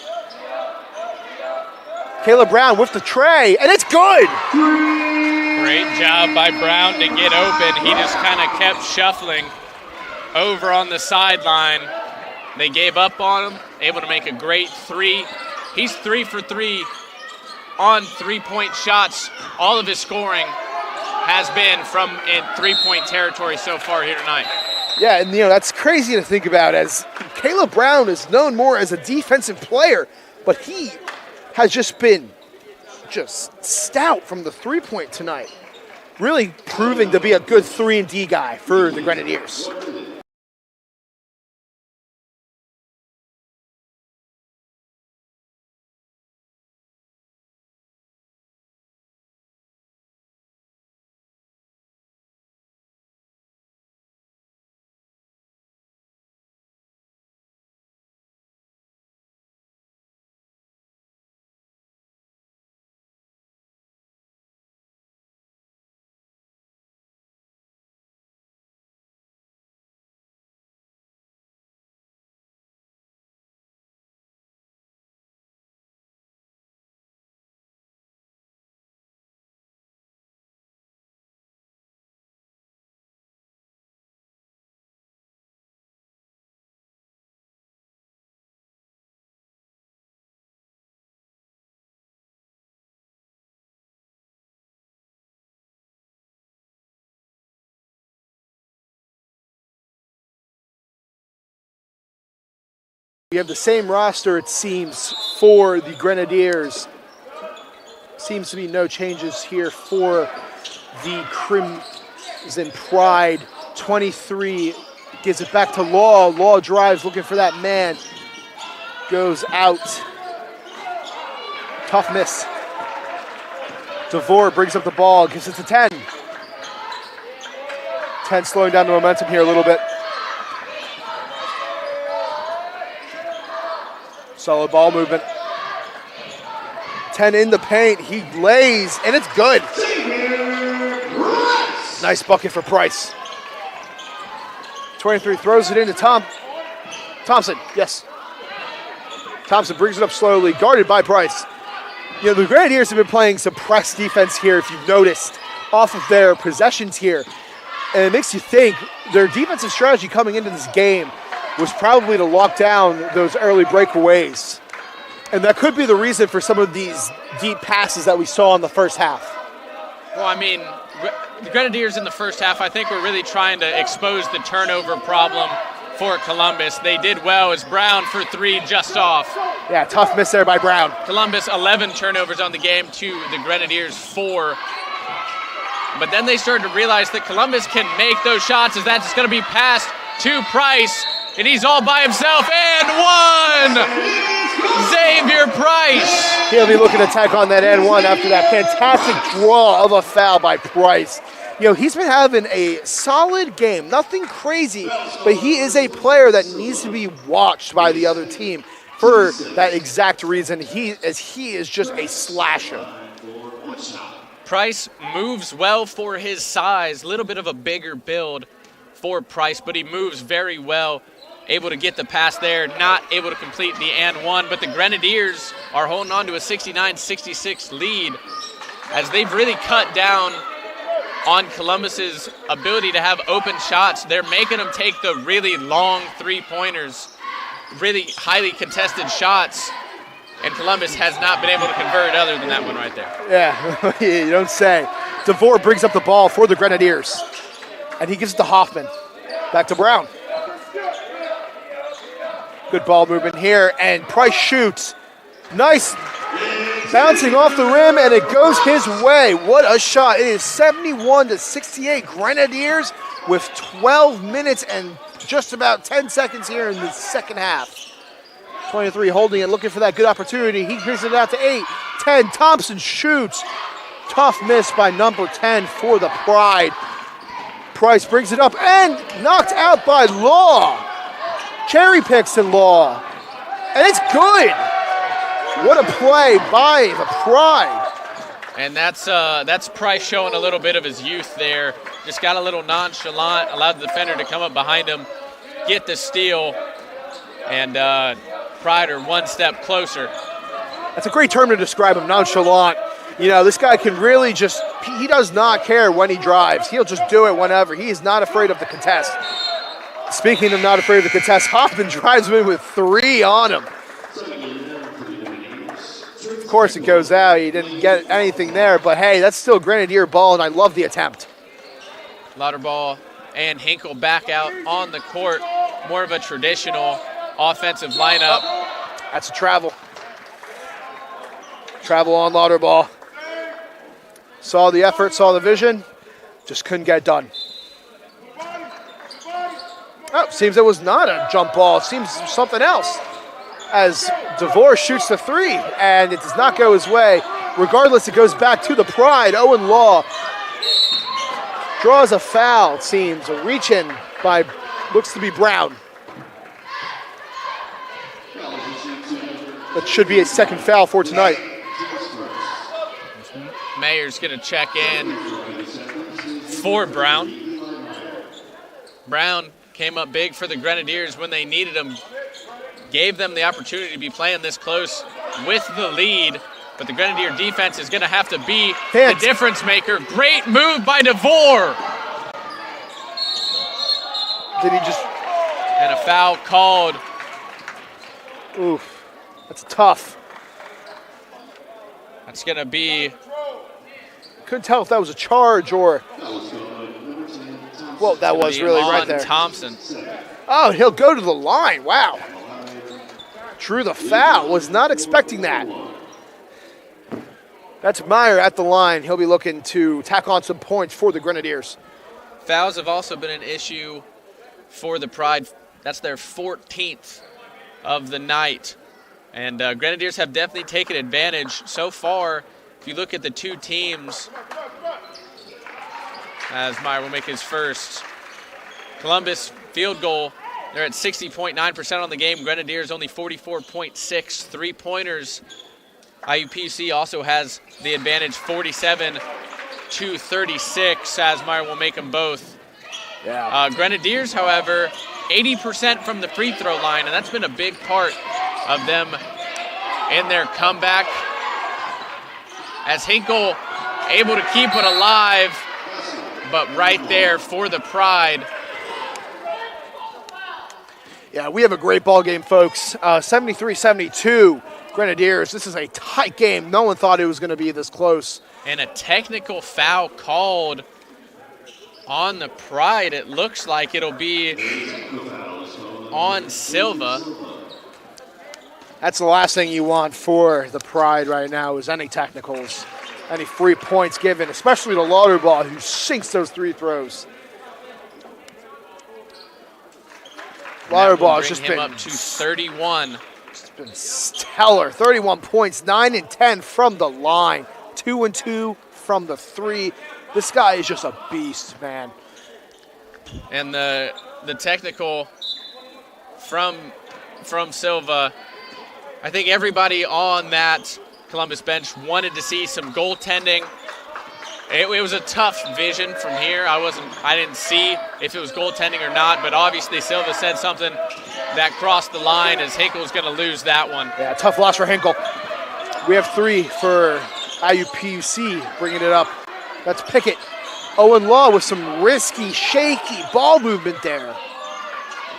Caleb Brown with the tray, and it's good. Great job by Brown to get open. He just kind of kept shuffling over on the sideline. They gave up on him, able to make a great three. He's 3 for 3 on three-point shots. All of his scoring has been from in three-point territory so far here tonight. Yeah, and that's crazy to think about, as Caleb Brown is known more as a defensive player, but he has just been stout from the three-point tonight. Really proving to be a good 3-and-D guy for the Grenadiers. We have the same roster, it seems, for the Grenadiers. Seems to be no changes here for the Crimson Pride. 23 gives it back to Law. Law drives, looking for that man. Goes out. Tough miss. DeVore brings up the ball, gives it to 10. 10 slowing down the momentum here a little bit. Solid ball movement. 10 in the paint. He lays, and it's good. Nice bucket for Price. 23 throws it into Thompson. Yes. Thompson brings it up slowly, guarded by Price. The Grenadiers have been playing some press defense here, if you've noticed, off of their possessions here. And it makes you think their defensive strategy coming into this game was probably to lock down those early breakaways. And that could be the reason for some of these deep passes that we saw in the first half. Well, I mean, the Grenadiers in the first half, I think, were really trying to expose the turnover problem for Columbus. They did well as Brown for 3 just off. Yeah, tough miss there by Brown. Columbus 11 turnovers on the game to the Grenadiers 4. But then they started to realize that Columbus can make those shots, as that's going to be passed to Price. And he's all by himself, and one! Xavier Price! He'll be looking to tack on that and one after that fantastic draw of a foul by Price. He's been having a solid game, nothing crazy, but he is a player that needs to be watched by the other team for that exact reason. He is just a slasher. Price moves well for his size, a little bit of a bigger build for Price, but he moves very well. Able to get the pass there, not able to complete the and one, but the Grenadiers are holding on to a 69-66 lead as they've really cut down on Columbus's ability to have open shots. They're making them take the really long three-pointers, really highly contested shots, and Columbus has not been able to convert other than that one right there. Yeah, you don't say. DeVore brings up the ball for the Grenadiers, and he gives it to Hoffman. Back to Brown. Good ball movement here, and Price shoots. Nice bouncing off the rim, and it goes his way. What a shot. It is 71-68 Grenadiers with 12 minutes and just about 10 seconds here in the second half. 23 holding it, looking for that good opportunity. He brings it out to 8. 10, Thompson shoots. Tough miss by number 10 for the Pride. Price brings it up and knocked out by Law. Cherry picks in Law, and it's good. What a play by the Pride. And that's Price showing a little bit of his youth there. Just got a little nonchalant, allowed the defender to come up behind him, get the steal, and Pride are one step closer That's a great term to describe him, nonchalant. You know, this guy can really just, he does not care when he drives. He'll just do it whenever. He is not afraid of the contest. Speaking of not afraid of the contest, Hoffman drives him in with 3 on him. Of course it goes out. He didn't get anything there, but hey, that's still Grenadier ball, and I love the attempt. Lauterball and Hinkle back out on the court. More of a traditional offensive lineup. That's a travel. Travel on Lauterball. Saw the effort, saw the vision, just couldn't get it done. Oh, seems it was not a jump ball. It seems something else. As DeVore shoots the 3, and it does not go his way. Regardless, it goes back to the Pride. Owen Law draws a foul, it seems. A reach-in by, looks to be Brown. That should be a second foul for tonight. Mayer's going to check in for Brown. Brown came up big for the Grenadiers when they needed him. Gave them the opportunity to be playing this close with the lead. But the Grenadier defense is going to have to be the difference maker. Great move by DeVore. Did he just... And a foul called. Oof. That's tough. That's going to be... Couldn't tell if that was a charge or... Well, that was really right there. Thompson. Oh, he'll go to the line. Wow. Drew the foul. Was not expecting that. That's Meyer at the line. He'll be looking to tack on some points for the Grenadiers. Fouls have also been an issue for the Pride. That's their 14th of the night. And Grenadiers have definitely taken advantage so far. If you look at the two teams, as Meyer will make his first. Columbus field goal, they're at 60.9% on the game. Grenadiers only 44.6 three-pointers. IUPUC also has the advantage, 47-36, as Meyer will make them both. Yeah. Grenadiers, however, 80% from the free throw line, and that's been a big part of them in their comeback. As Hinkle able to keep it alive, but right there for the Pride. Yeah, we have a great ball game, folks. 73-72, Grenadiers. This is a tight game. No one thought it was going to be this close. And a technical foul called on the Pride. It looks like it'll be on Silva. That's the last thing you want for the Pride right now is any technicals, any free points given, especially to Lauterball, who sinks those 3 throws. Lauterball has just been up to 31. It's been stellar. 31 points, 9 and 10 from the line, 2 and 2 from the 3. This guy is just a beast, man. And the technical from Silva. I think everybody on that Columbus bench wanted to see some goaltending. It was a tough vision from here. I didn't see if it was goaltending or not, but obviously Silva said something that crossed the line as Hinkle's going to lose that one. Yeah, tough loss for Hinkle. We have 3 for IUPUC bringing it up. That's Pickett. Owen Law with some risky, shaky ball movement there.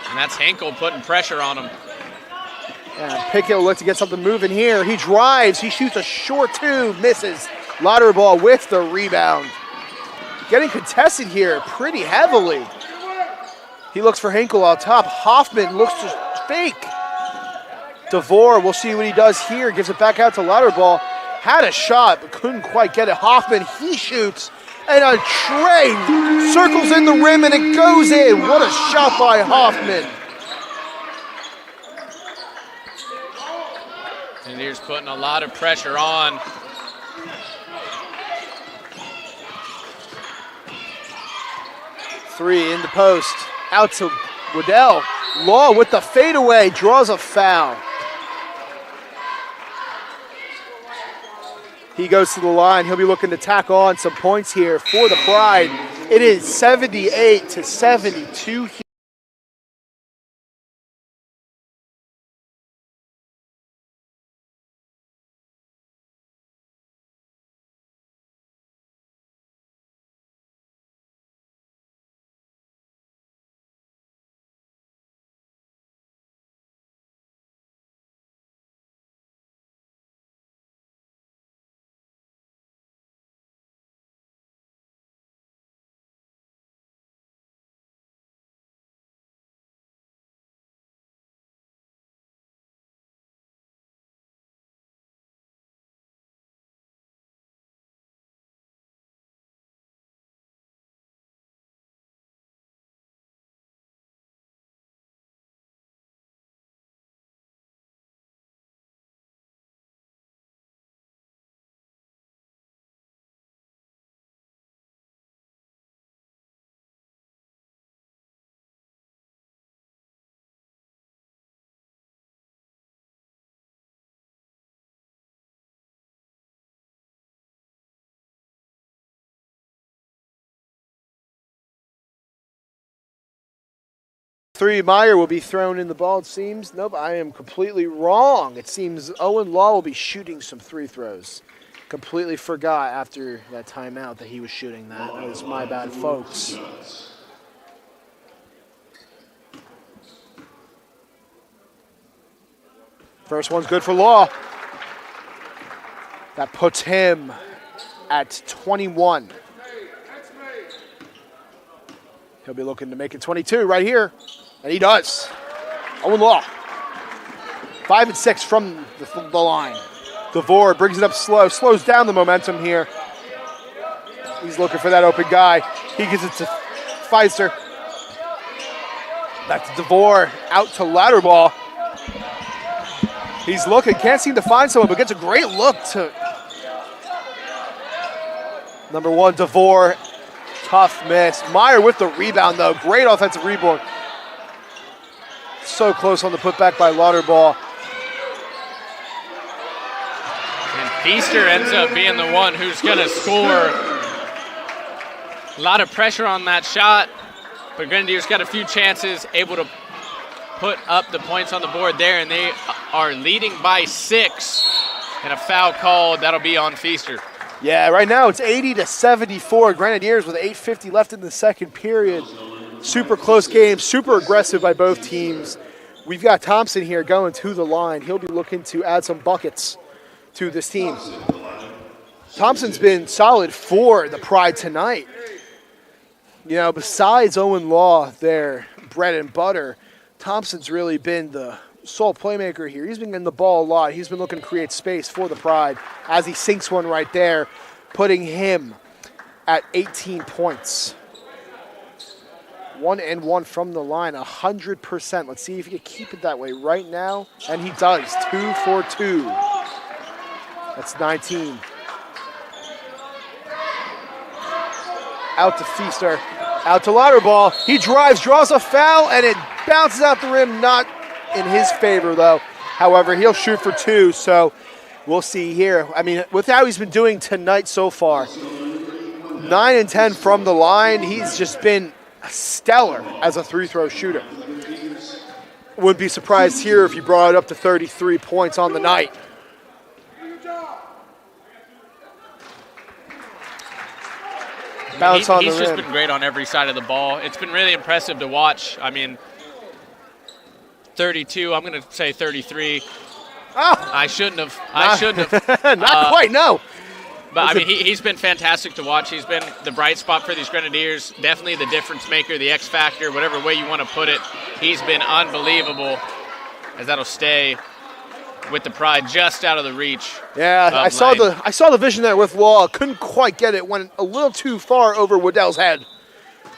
And that's Hinkle putting pressure on him. And Pickett will look to get something moving here. He drives. He shoots a short 2, misses. Lauterball with the rebound. Getting contested here pretty heavily. He looks for Hinkle out top. Hoffman looks to fake. DeVore, we'll see what he does here. Gives it back out to Lauterball. Had a shot, but couldn't quite get it. Hoffman, he shoots. And a tray circles in the rim, and it goes in. What a shot by Hoffman. And here's putting a lot of pressure on. Three in the post, out to Waddell. Law with the fadeaway, draws a foul. He goes to the line. He'll be looking to tack on some points here for the Pride. It is 78-72 here. 3, Meyer will be thrown in the ball, it seems. Nope, I am completely wrong. It seems Owen Law will be shooting some free throws. Completely forgot after that timeout that he was shooting that. That was my bad, folks. First one's good for Law. That puts him at 21. He'll be looking to make it 22 right here. And he does. Owen Law. 5 and 6 from the line. DeVore brings it up slow, slows down the momentum here. He's looking for that open guy. He gives it to Pfizer. That's DeVore out to Louderbaugh. He's looking, can't seem to find someone, but gets a great look to number 1, DeVore. Tough miss. Meyer with the rebound, though. Great offensive rebound. So close on the putback by Louderbaugh. And Feaster ends up being the one who's going to score. A lot of pressure on that shot, but Grenadiers got a few chances, able to put up the points on the board there, and they are leading by 6. And a foul called. That'll be on Feaster. Yeah, right now it's 80-74. Grenadiers with 8:50 left in the second period. Super close game, super aggressive by both teams. We've got Thompson here going to the line. He'll be looking to add some buckets to this team. Thompson's been solid for the Pride tonight. You know, besides Owen Law, their bread and butter, Thompson's really been the sole playmaker here. He's been getting the ball a lot. He's been looking to create space for the Pride as he sinks one right there, putting him at 18 points. 1 and 1 from the line, 100%. Let's see if he can keep it that way right now. And he does, 2 for 2. That's 19. Out to Feaster, out to Louderbaugh. He drives, draws a foul, and it bounces out the rim, not in his favor, though. However, he'll shoot for 2, so we'll see here. I mean, with how he's been doing tonight so far, 9 and 10 from the line, he's just been stellar as a three-throw shooter. Wouldn't be surprised here if he brought it up to 33 points on the night. Bounce on the rim. He's just been great on every side of the ball. It's been really impressive to watch. I mean, 32, I'm going to say 33. Oh, I shouldn't have. Not quite, no. But, I mean, he's been fantastic to watch. He's been the bright spot for these Grenadiers, definitely the difference maker, the X factor, whatever way you want to put it. He's been unbelievable, as that'll stay with the Pride just out of the reach. Yeah, I saw the vision there with Law. Couldn't quite get it. Went a little too far over Waddell's head.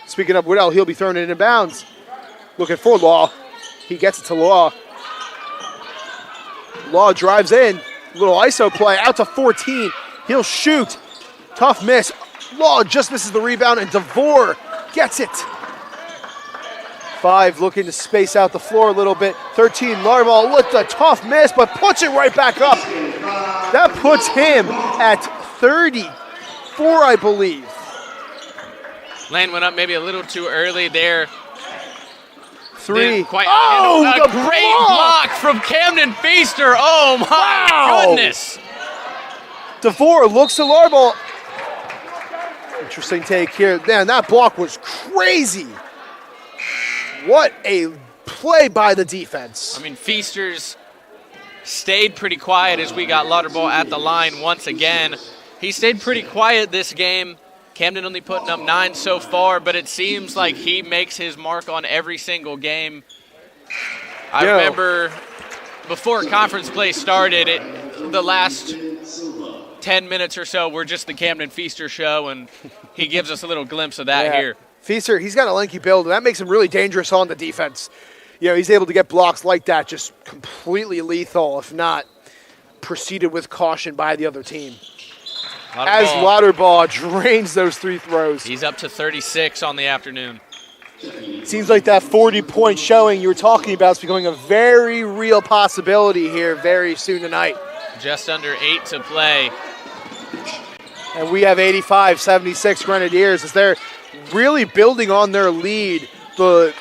Speaking of Waddell, he'll be throwing it in bounds. Looking for Law. He gets it to Law. Law drives in. Little ISO play out to 14. He'll shoot. Tough miss. Law just misses the rebound, and DeVore gets it. 5 looking to space out the floor a little bit. 13, Louderbaugh with the tough miss, but puts it right back up. That puts him at 34, I believe. Lane went up maybe a little too early there. 3. A great block from Camden Feaster. Oh, my goodness. DeVore looks to Louderbaugh. Interesting take here. Man, that block was crazy. What a play by the defense. I mean, Feaster's stayed pretty quiet as we got Louderbaugh at the line once again. He stayed pretty quiet this game. Camden only putting up 9 so far, but it seems like he makes his mark on every single game. I remember before conference play started, the last 10 minutes or so were just the Camden Feaster show, and he gives us a little glimpse of that here. Feaster, he's got a lanky build, and that makes him really dangerous on the defense. You know, he's able to get blocks like that, just completely lethal, if not proceeded with caution by the other team. As Louderbaugh drains those 3 throws. He's up to 36 on the afternoon. Seems like that 40-point showing you were talking about is becoming a very real possibility here very soon tonight. Just under 8 to play. And we have 85-76 Grenadiers as they're really building on their lead. The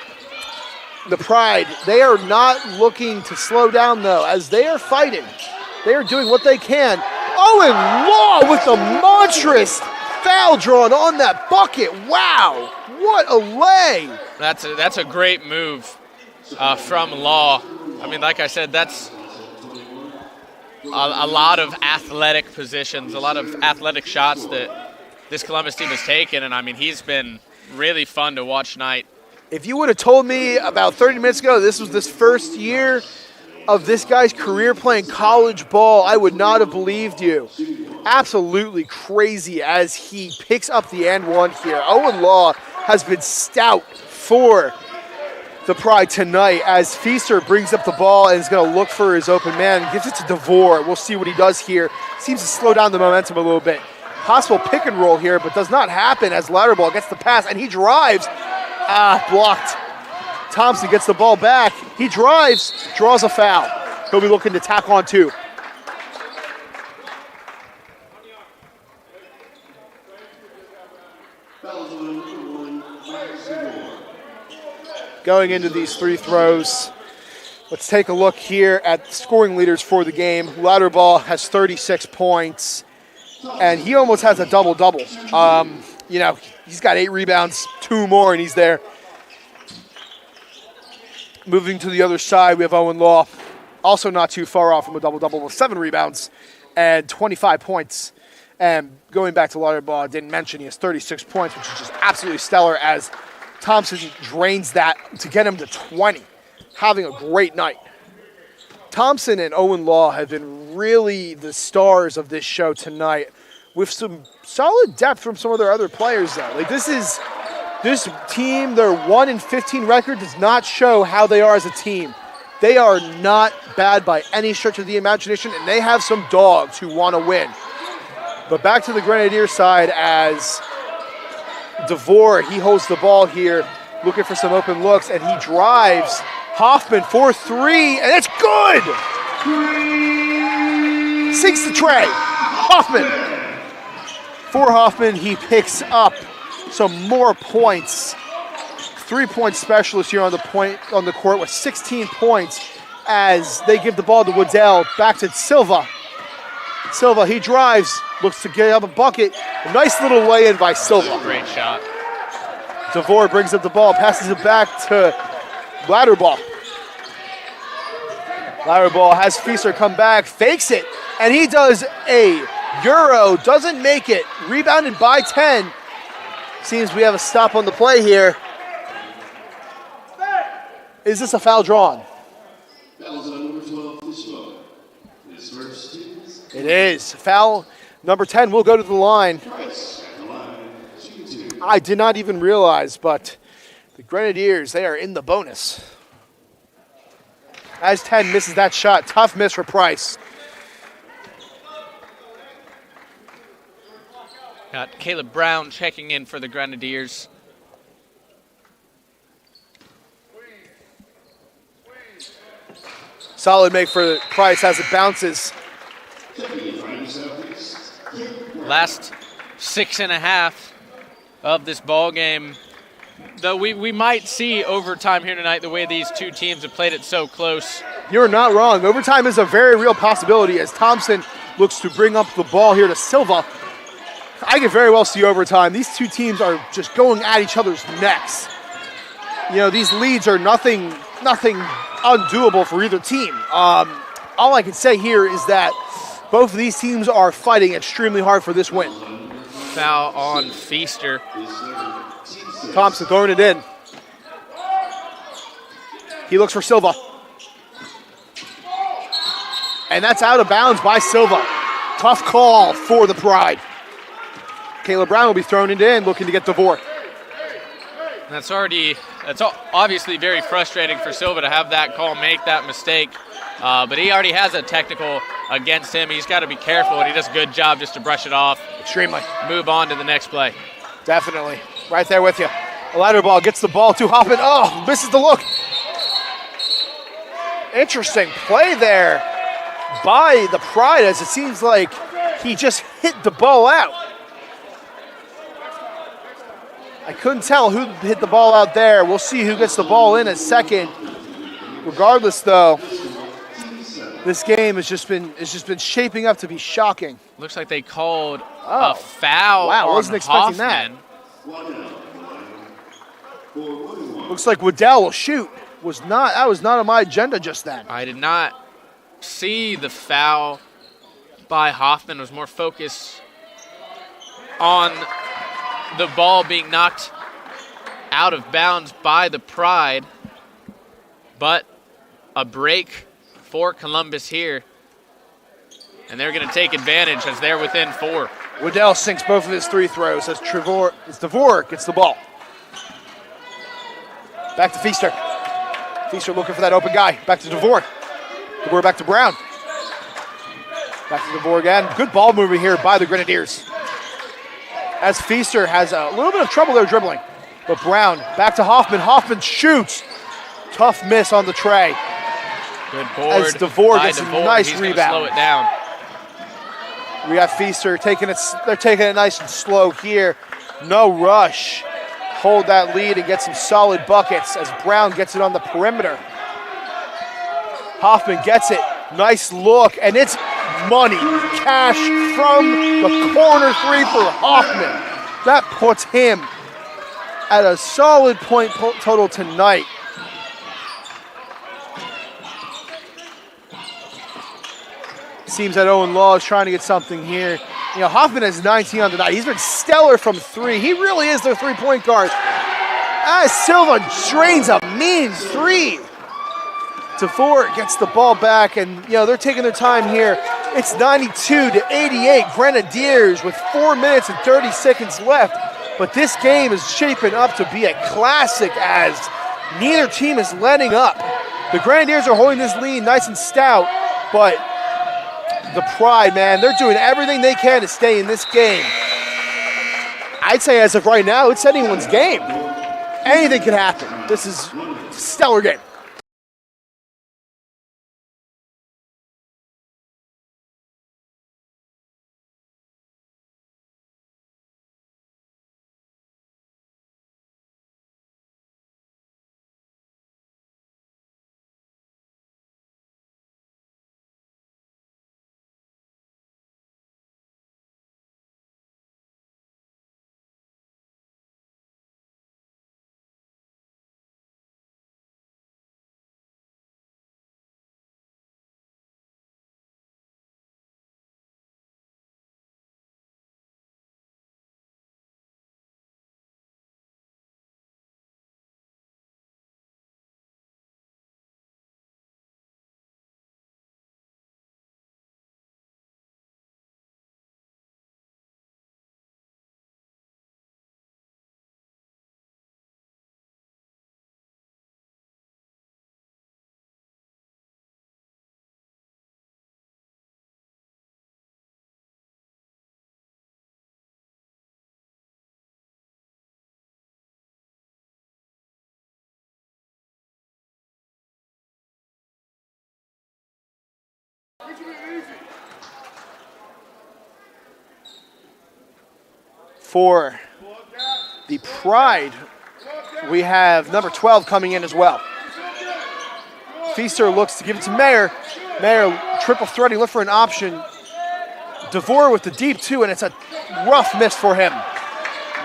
the Pride, they are not looking to slow down, though, as they are fighting. They are doing what they can. Owen Law with the monstrous foul drawn on that bucket. Wow, what a lay. That's a great move from Law. I mean, like I said, that's a lot of athletic positions, a lot of athletic shots that this Columbus team has taken, and I mean, he's been really fun to watch tonight. If you would have told me about 30 minutes ago this was this first year of this guy's career playing college ball, I would not have believed you. Absolutely crazy as he picks up the and one here. Owen Law has been stout for the Pride tonight as Feaster brings up the ball and is going to look for his open man. Gives it to DeVore. We'll see what he does here. Seems to slow down the momentum a little bit. Possible pick and roll here, but does not happen as Louderbaugh gets the pass and he drives. Blocked. Thompson gets the ball back. He drives, draws a foul. He'll be looking to tack on two. Going into these free throws, let's take a look here at the scoring leaders for the game. Louderbaugh has 36 points, and he almost has a double-double. You know, he's got 8 rebounds, 2 more, and he's there. Moving to the other side, we have Owen Law, also not too far off from a double-double with 7 rebounds and 25 points. And going back to Louderbaugh, I didn't mention he has 36 points, which is just absolutely stellar as Thompson drains that to get him to 20, having a great night. Thompson and Owen Law have been really the stars of this show tonight, with some solid depth from some of their other players, though. Like, this team, their 1-15 record does not show how they are as a team. They are not bad by any stretch of the imagination, and they have some dogs who want to win. But back to the Grenadier side as DeVore, he holds the ball here, looking for some open looks, and he drives. Hoffman for 3, and it's good! Sinks the tray. Hoffman. For Hoffman, he picks up some more points. 3-point specialist here on the court with 16 points as they give the ball to Waddell. Back to Silva. Silva, he drives, looks to get up a bucket. A nice little lay-in by Silva. Great shot. DeVore brings up the ball, passes it back to Louderbaugh. Louderbaugh has Feaster come back, fakes it, and he does a Euro, doesn't make it. Rebounded by 10. Seems we have a stop on the play here. Is this a foul drawn? It is. Foul number 10 will go to the line. I did not even realize, but the Grenadiers, they are in the bonus. As 10 misses that shot, tough miss for Price. Got Caleb Brown checking in for the Grenadiers. Solid make for Price as it bounces. Last 6.5 of this ball game. Though we might see overtime here tonight, the way these two teams have played it so close. You're not wrong. Overtime is a very real possibility as Thompson looks to bring up the ball here to Silva. I could very well see overtime. These two teams are just going at each other's necks. You know, these leads are nothing undoable for either team. All I can say here is that both of these teams are fighting extremely hard for this win. Foul on Feaster. Thompson throwing it in. He looks for Silva. And that's out of bounds by Silva. Tough call for the Pride. Caleb Brown will be thrown it in, looking to get DeVore. That's obviously very frustrating for Silva to have that call, make that mistake. But he already has a technical against him. He's got to be careful, and he does a good job just to brush it off. Extremely. Move on to the next play. Definitely. Right there with you. Louderbaugh gets the ball to Hoffman. Oh, misses the look. Interesting play there by the Pride, as it seems like he just hit the ball out. I couldn't tell who hit the ball out there. We'll see who gets the ball in a second. Regardless, though, this game has just been shaping up to be shocking. Looks like they called a foul. Wow, on wasn't expecting Hoffman. that. Looks like Waddell will shoot. That was not on my agenda just then. I did not see the foul by Hoffman. It was more focused on the ball being knocked out of bounds by the Pride. But a break for Columbus here. And they're going to take advantage as they're within 4. Waddell sinks both of his 3 throws as DeVore gets the ball. Back to Feaster. Feaster looking for that open guy. Back to DeVore. DeVore back to Brown. Back to DeVore again. Good ball moving here by the Grenadiers. As Feaster has a little bit of trouble there dribbling. But Brown back to Hoffman. Hoffman shoots. Tough miss on the tray. Good board. As DeVore gets DeVore. a nice He's rebound. slow it down. We got Feaster taking it. They're taking it nice and slow here. No rush. Hold that lead and get some solid buckets as Brown gets it on the perimeter. Hoffman gets it. Nice look, and it's money. Cash from the corner 3 for Hoffman. That puts him at a solid point total tonight. Seems that Owen Law is trying to get something here. You know, Hoffman has 19 on the night. He's been stellar from 3. He really is their three-point guard. Silva drains a mean 3. DeVore gets the ball back, and you know they're taking their time here. It's 92-88. Grenadiers with 4 minutes and 30 seconds left. But this game is shaping up to be a classic as neither team is letting up. The Grenadiers are holding this lead nice and stout, but the Pride, man, they're doing everything they can to stay in this game. I'd say as of right now, it's anyone's game. Anything could happen. This is a stellar game. For the Pride, we have number 12 coming in as well. Feaster looks to give it to Mayer. Mayer triple threading, look for an option. DeVore with the deep 2, and it's a rough miss for him.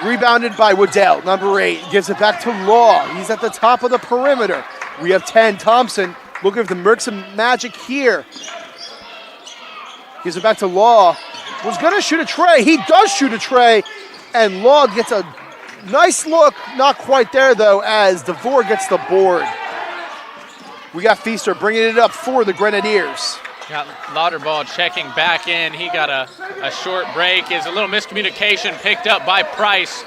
Rebounded by Waddell. Number 8 gives it back to Law. He's at the top of the perimeter. We have 10, Thompson looking for the Mercs of magic here. Gives it back to Law. Was going to shoot a tray. He does shoot a tray. And Law gets a nice look. Not quite there, though, as DeVore gets the board. We got Feaster bringing it up for the Grenadiers. Got Lauterball checking back in. He got a short break. Is a little miscommunication picked up by Price.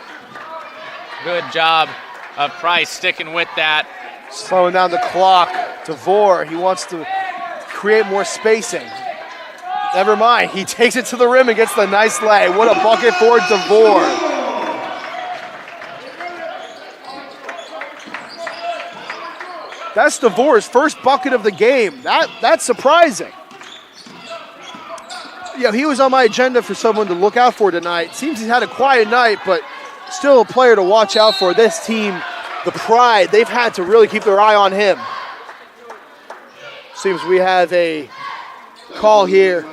Good job of Price sticking with that. Slowing down the clock. DeVore, he wants to create more spacing. Never mind, he takes it to the rim and gets the nice lay. What a bucket for DeVore. That's DeVore's first bucket of the game. That's surprising. Yeah, he was on my agenda for someone to look out for tonight. Seems he's had a quiet night, but still a player to watch out for. This team, the Pride, they've had to really keep their eye on him. Seems we have a call here.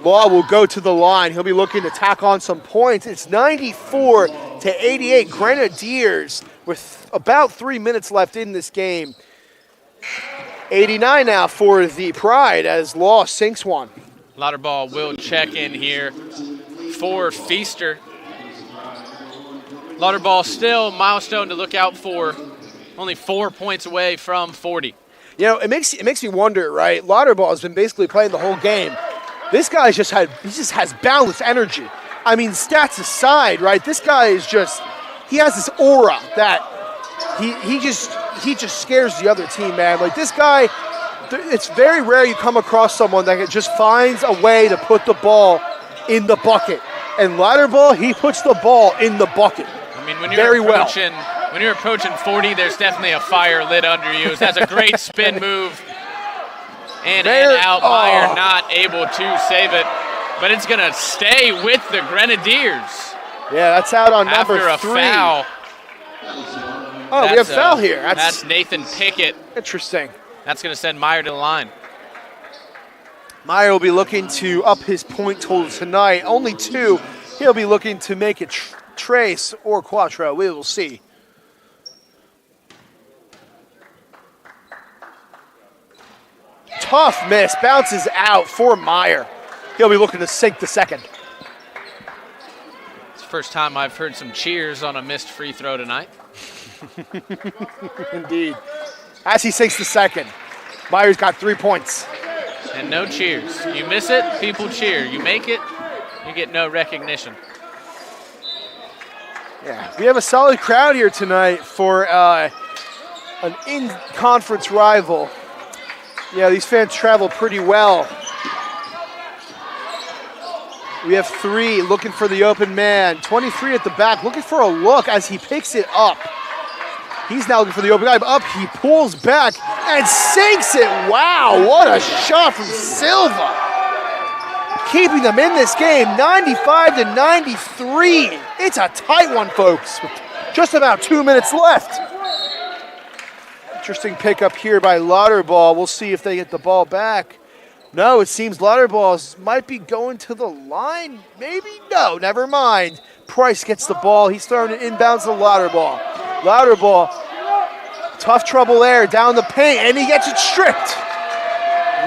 Law will go to the line. He'll be looking to tack on some points. It's 94-88 Grenadiers with about 3 minutes left in this game. 89 now for the Pride as Law sinks one. Lauterball will check in here for Feaster. Lauterball still milestone to look out for. Only 4 points away from 40. You know, it makes me wonder, right? Lauterball has been basically playing the whole game. This guy just has boundless energy. I mean, stats aside, right? This guy is he has this aura that he just scares the other team, man. Like this guy, it's very rare you come across someone that just finds a way to put the ball in the bucket. And Lauterball, he puts the ball in the bucket. I mean, when you're approaching 40, there's definitely a fire lit under you. That's a great spin move. And out, Meyer not able to save it, but it's going to stay with the Grenadiers. Yeah, that's out on number 3. After a foul. Oh, we have foul here. That's Nathan Pickett. Interesting. That's going to send Meyer to the line. Meyer will be looking to up his point total tonight. Only 2. He'll be looking to make it trace or quattro. We will see. Tough miss, bounces out for Meyer. He'll be looking to sink the second. It's the first time I've heard some cheers on a missed free throw tonight. Indeed. As he sinks the second, Meyer's got 3 points. And no cheers. You miss it, people cheer. You make it, you get no recognition. Yeah, we have a solid crowd here tonight for an in-conference rival. Yeah, these fans travel pretty well. We have 3 looking for the open man. 23 at the back, looking for a look as he picks it up. He's now looking for the open guy. Up, he pulls back and sinks it. Wow, what a shot from Silva. Keeping them in this game, 95-93. It's a tight one, folks, with just about 2 minutes left. Interesting pickup here by Lauterball. We'll see if they get the ball back. No, it seems Lauterball might be going to the line. Maybe? No, never mind. Price gets the ball. He's throwing it inbounds to Lauterball. Lauterball, tough trouble there, down the paint, and he gets it stripped.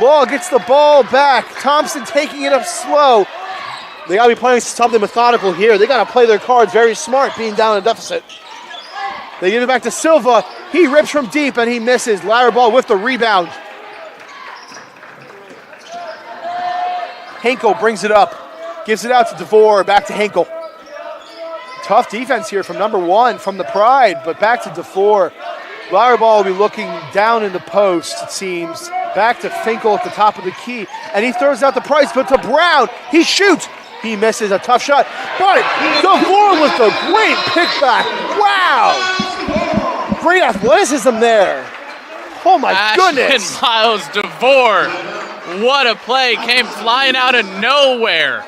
Law gets the ball back. Thompson taking it up slow. They got to be playing something methodical here. They got to play their cards very smart, being down a deficit. They give it back to Silva. He rips from deep and he misses. Lauterball with the rebound. Henkel brings it up. Gives it out to DeVore. Back to Henkel. Tough defense here from number 1 from the Pride, but back to DeVore. Lauterball will be looking down in the post, it seems. Back to Finkel at the top of the key. And he throws out the Price, but to Brown. He shoots. He misses a tough shot. But DeVore with a great pickback. Wow. Great athleticism there. Oh my goodness. Miles DeVore. What a play. Came flying out of nowhere.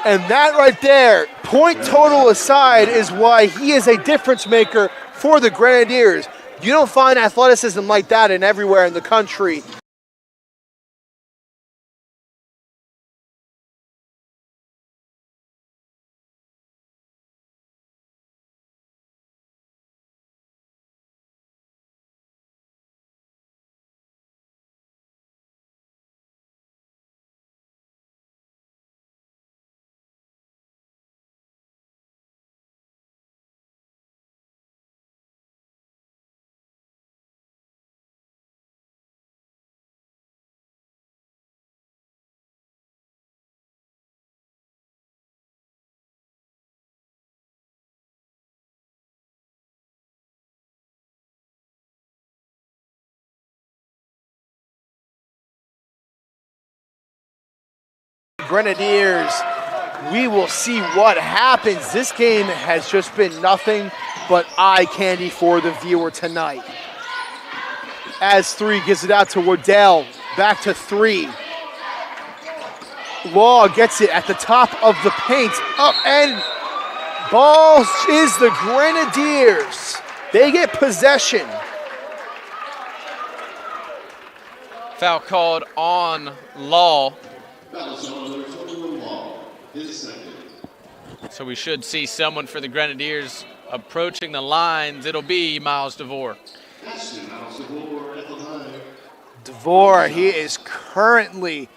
And that right there, point total aside, is why he is a difference maker for the Grenadiers. You don't find athleticism like that in everywhere in the country. Grenadiers, we will see what happens. This game has just been nothing but eye candy for the viewer tonight. As 3 gives it out to Wardell, back to 3. Law gets it at the top of the paint. Up and ball is the Grenadiers. They get possession. Foul called on Law. So we should see someone for the Grenadiers approaching the lines. It'll be Miles DeVore. DeVore, he is currently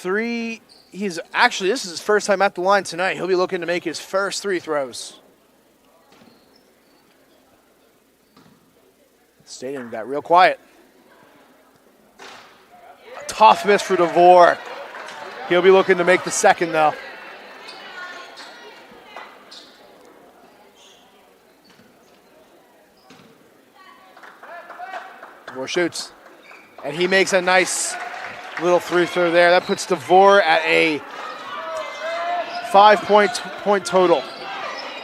this is his first time at the line tonight. He'll be looking to make his first 3 throws. The stadium got real quiet. A tough miss for DeVore. He'll be looking to make the second, though. DeVore shoots. And he makes a nice little 3-throw there. That puts DeVore at a 5-point total.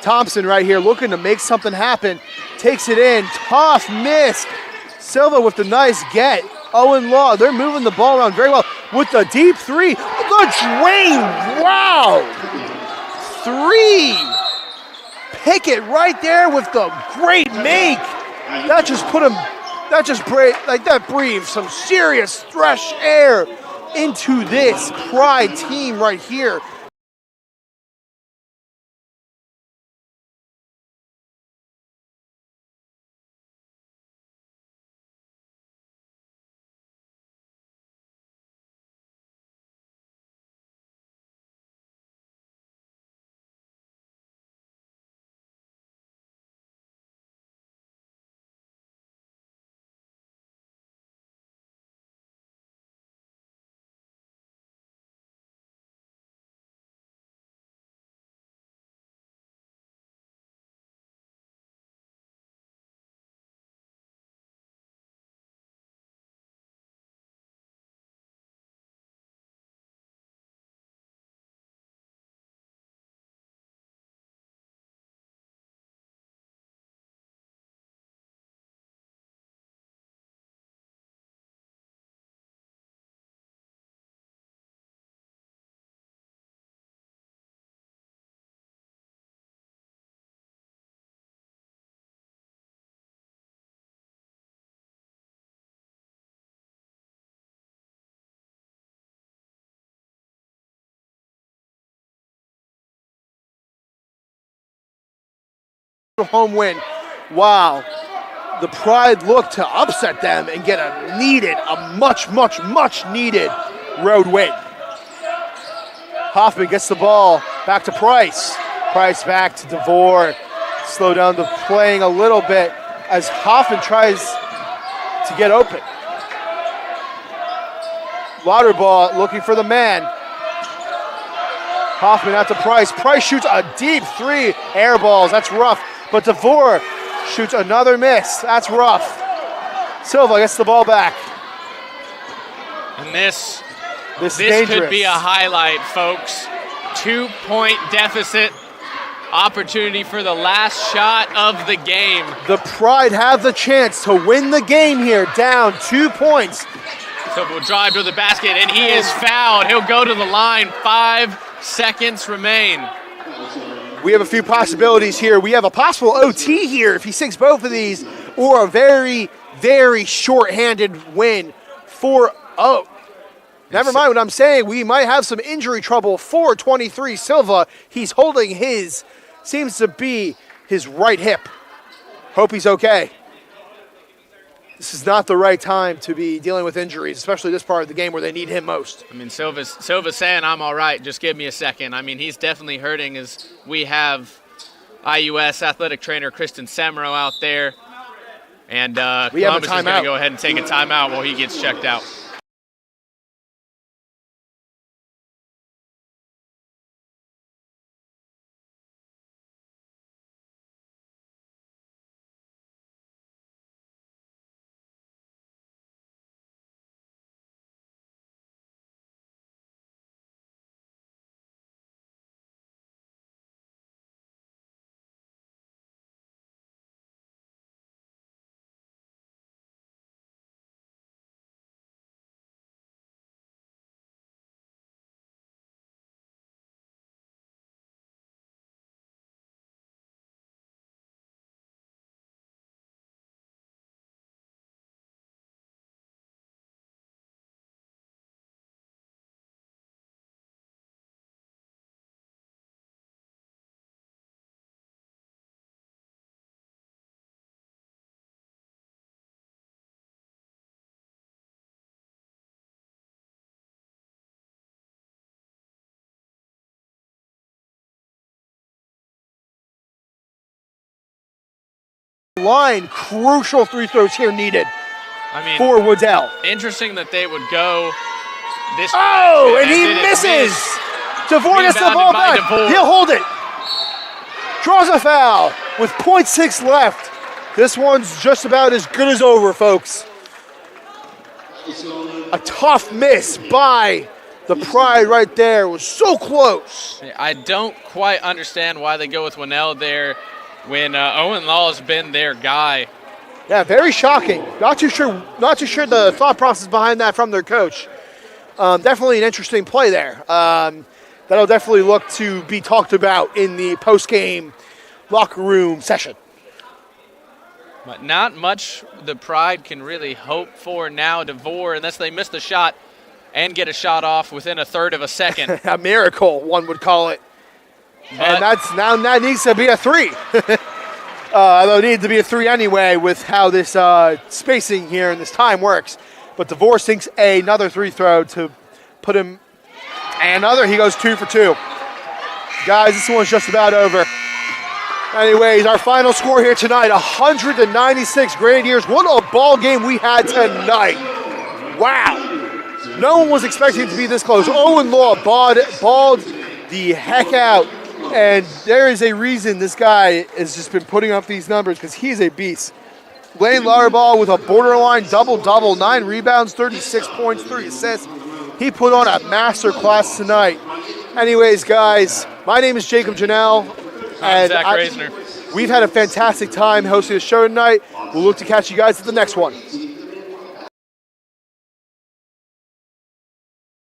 Thompson right here looking to make something happen. Takes it in. Tough miss. Silva with the nice get. Owen Law, they're moving the ball around very well with the deep 3. The drain. Wow. 3. Pickett right there with the great make. That just breathed some serious fresh air into this Pride team right here. Home win. Wow. The Pride looked to upset them and get a much needed road win. Hoffman gets the ball back to Price. Price back to DeVore. Slow down the playing a little bit as Hoffman tries to get open. Lauterball looking for the man. Hoffman out to Price. Price shoots a deep 3. Air balls. That's rough. But DeVore shoots another miss. That's rough. Silva gets the ball back. And this dangerous. Could be a highlight, folks. 2-point deficit. Opportunity for the last shot of the game. The Pride have the chance to win the game here, down 2 points. Silva will drive to the basket, and he is fouled. He'll go to the line. 5 seconds remain. We have a few possibilities here. We have a possible OT here if he sinks both of these, or a very, very short-handed win for Never mind what I'm saying. We might have some injury trouble for 23 Silva. He's holding seems to be his right hip. Hope he's okay. This is not the right time to be dealing with injuries, especially this part of the game where they need him most. I mean, Silva's saying, I'm all right, just give me a second. I mean, he's definitely hurting as we have IUS athletic trainer Kristen Semro out there. And Columbus is going to go ahead and take a timeout while he gets checked out. line. Crucial free throws here needed I mean, for Waddell. interesting that they would go this Oh, and direction, he as it is misses. missed. DeVore gets the Rebounded ball by back. DeVore. He'll hold it. Draws a foul with .6 left. This one's just about as good as over, folks. A tough miss by the Pride right there. It was so close. I don't quite understand why they go with Winnell there when Owen Law has been their guy. Yeah, very shocking. Not too sure the thought process behind that from their coach. Definitely an interesting play there. That'll definitely look to be talked about in the post-game locker room session. But not much the Pride can really hope for now. DeVore, unless they miss the shot and get a shot off within a third of a second. A miracle, one would call it. But That needs to be a 3. Although it needs to be a 3 anyway with how this spacing here and this time works. But DeVore sinks another 3 throw to put him, and another, he goes 2 for 2. Guys, this one's just about over. Anyways, our final score here tonight, 196 Grenadiers. What a ball game we had tonight. Wow. No one was expecting it to be this close. Owen Law balled the heck out. And there is a reason this guy has just been putting up these numbers because he's a beast. Lane Lauterball with a borderline double-double, 9 rebounds, 36 points, 3 assists. He put on a master class tonight. Anyways, guys, my name is Jacob Janelle. I'm Zach Reisner. We've had a fantastic time hosting the show tonight. We'll look to catch you guys at the next one.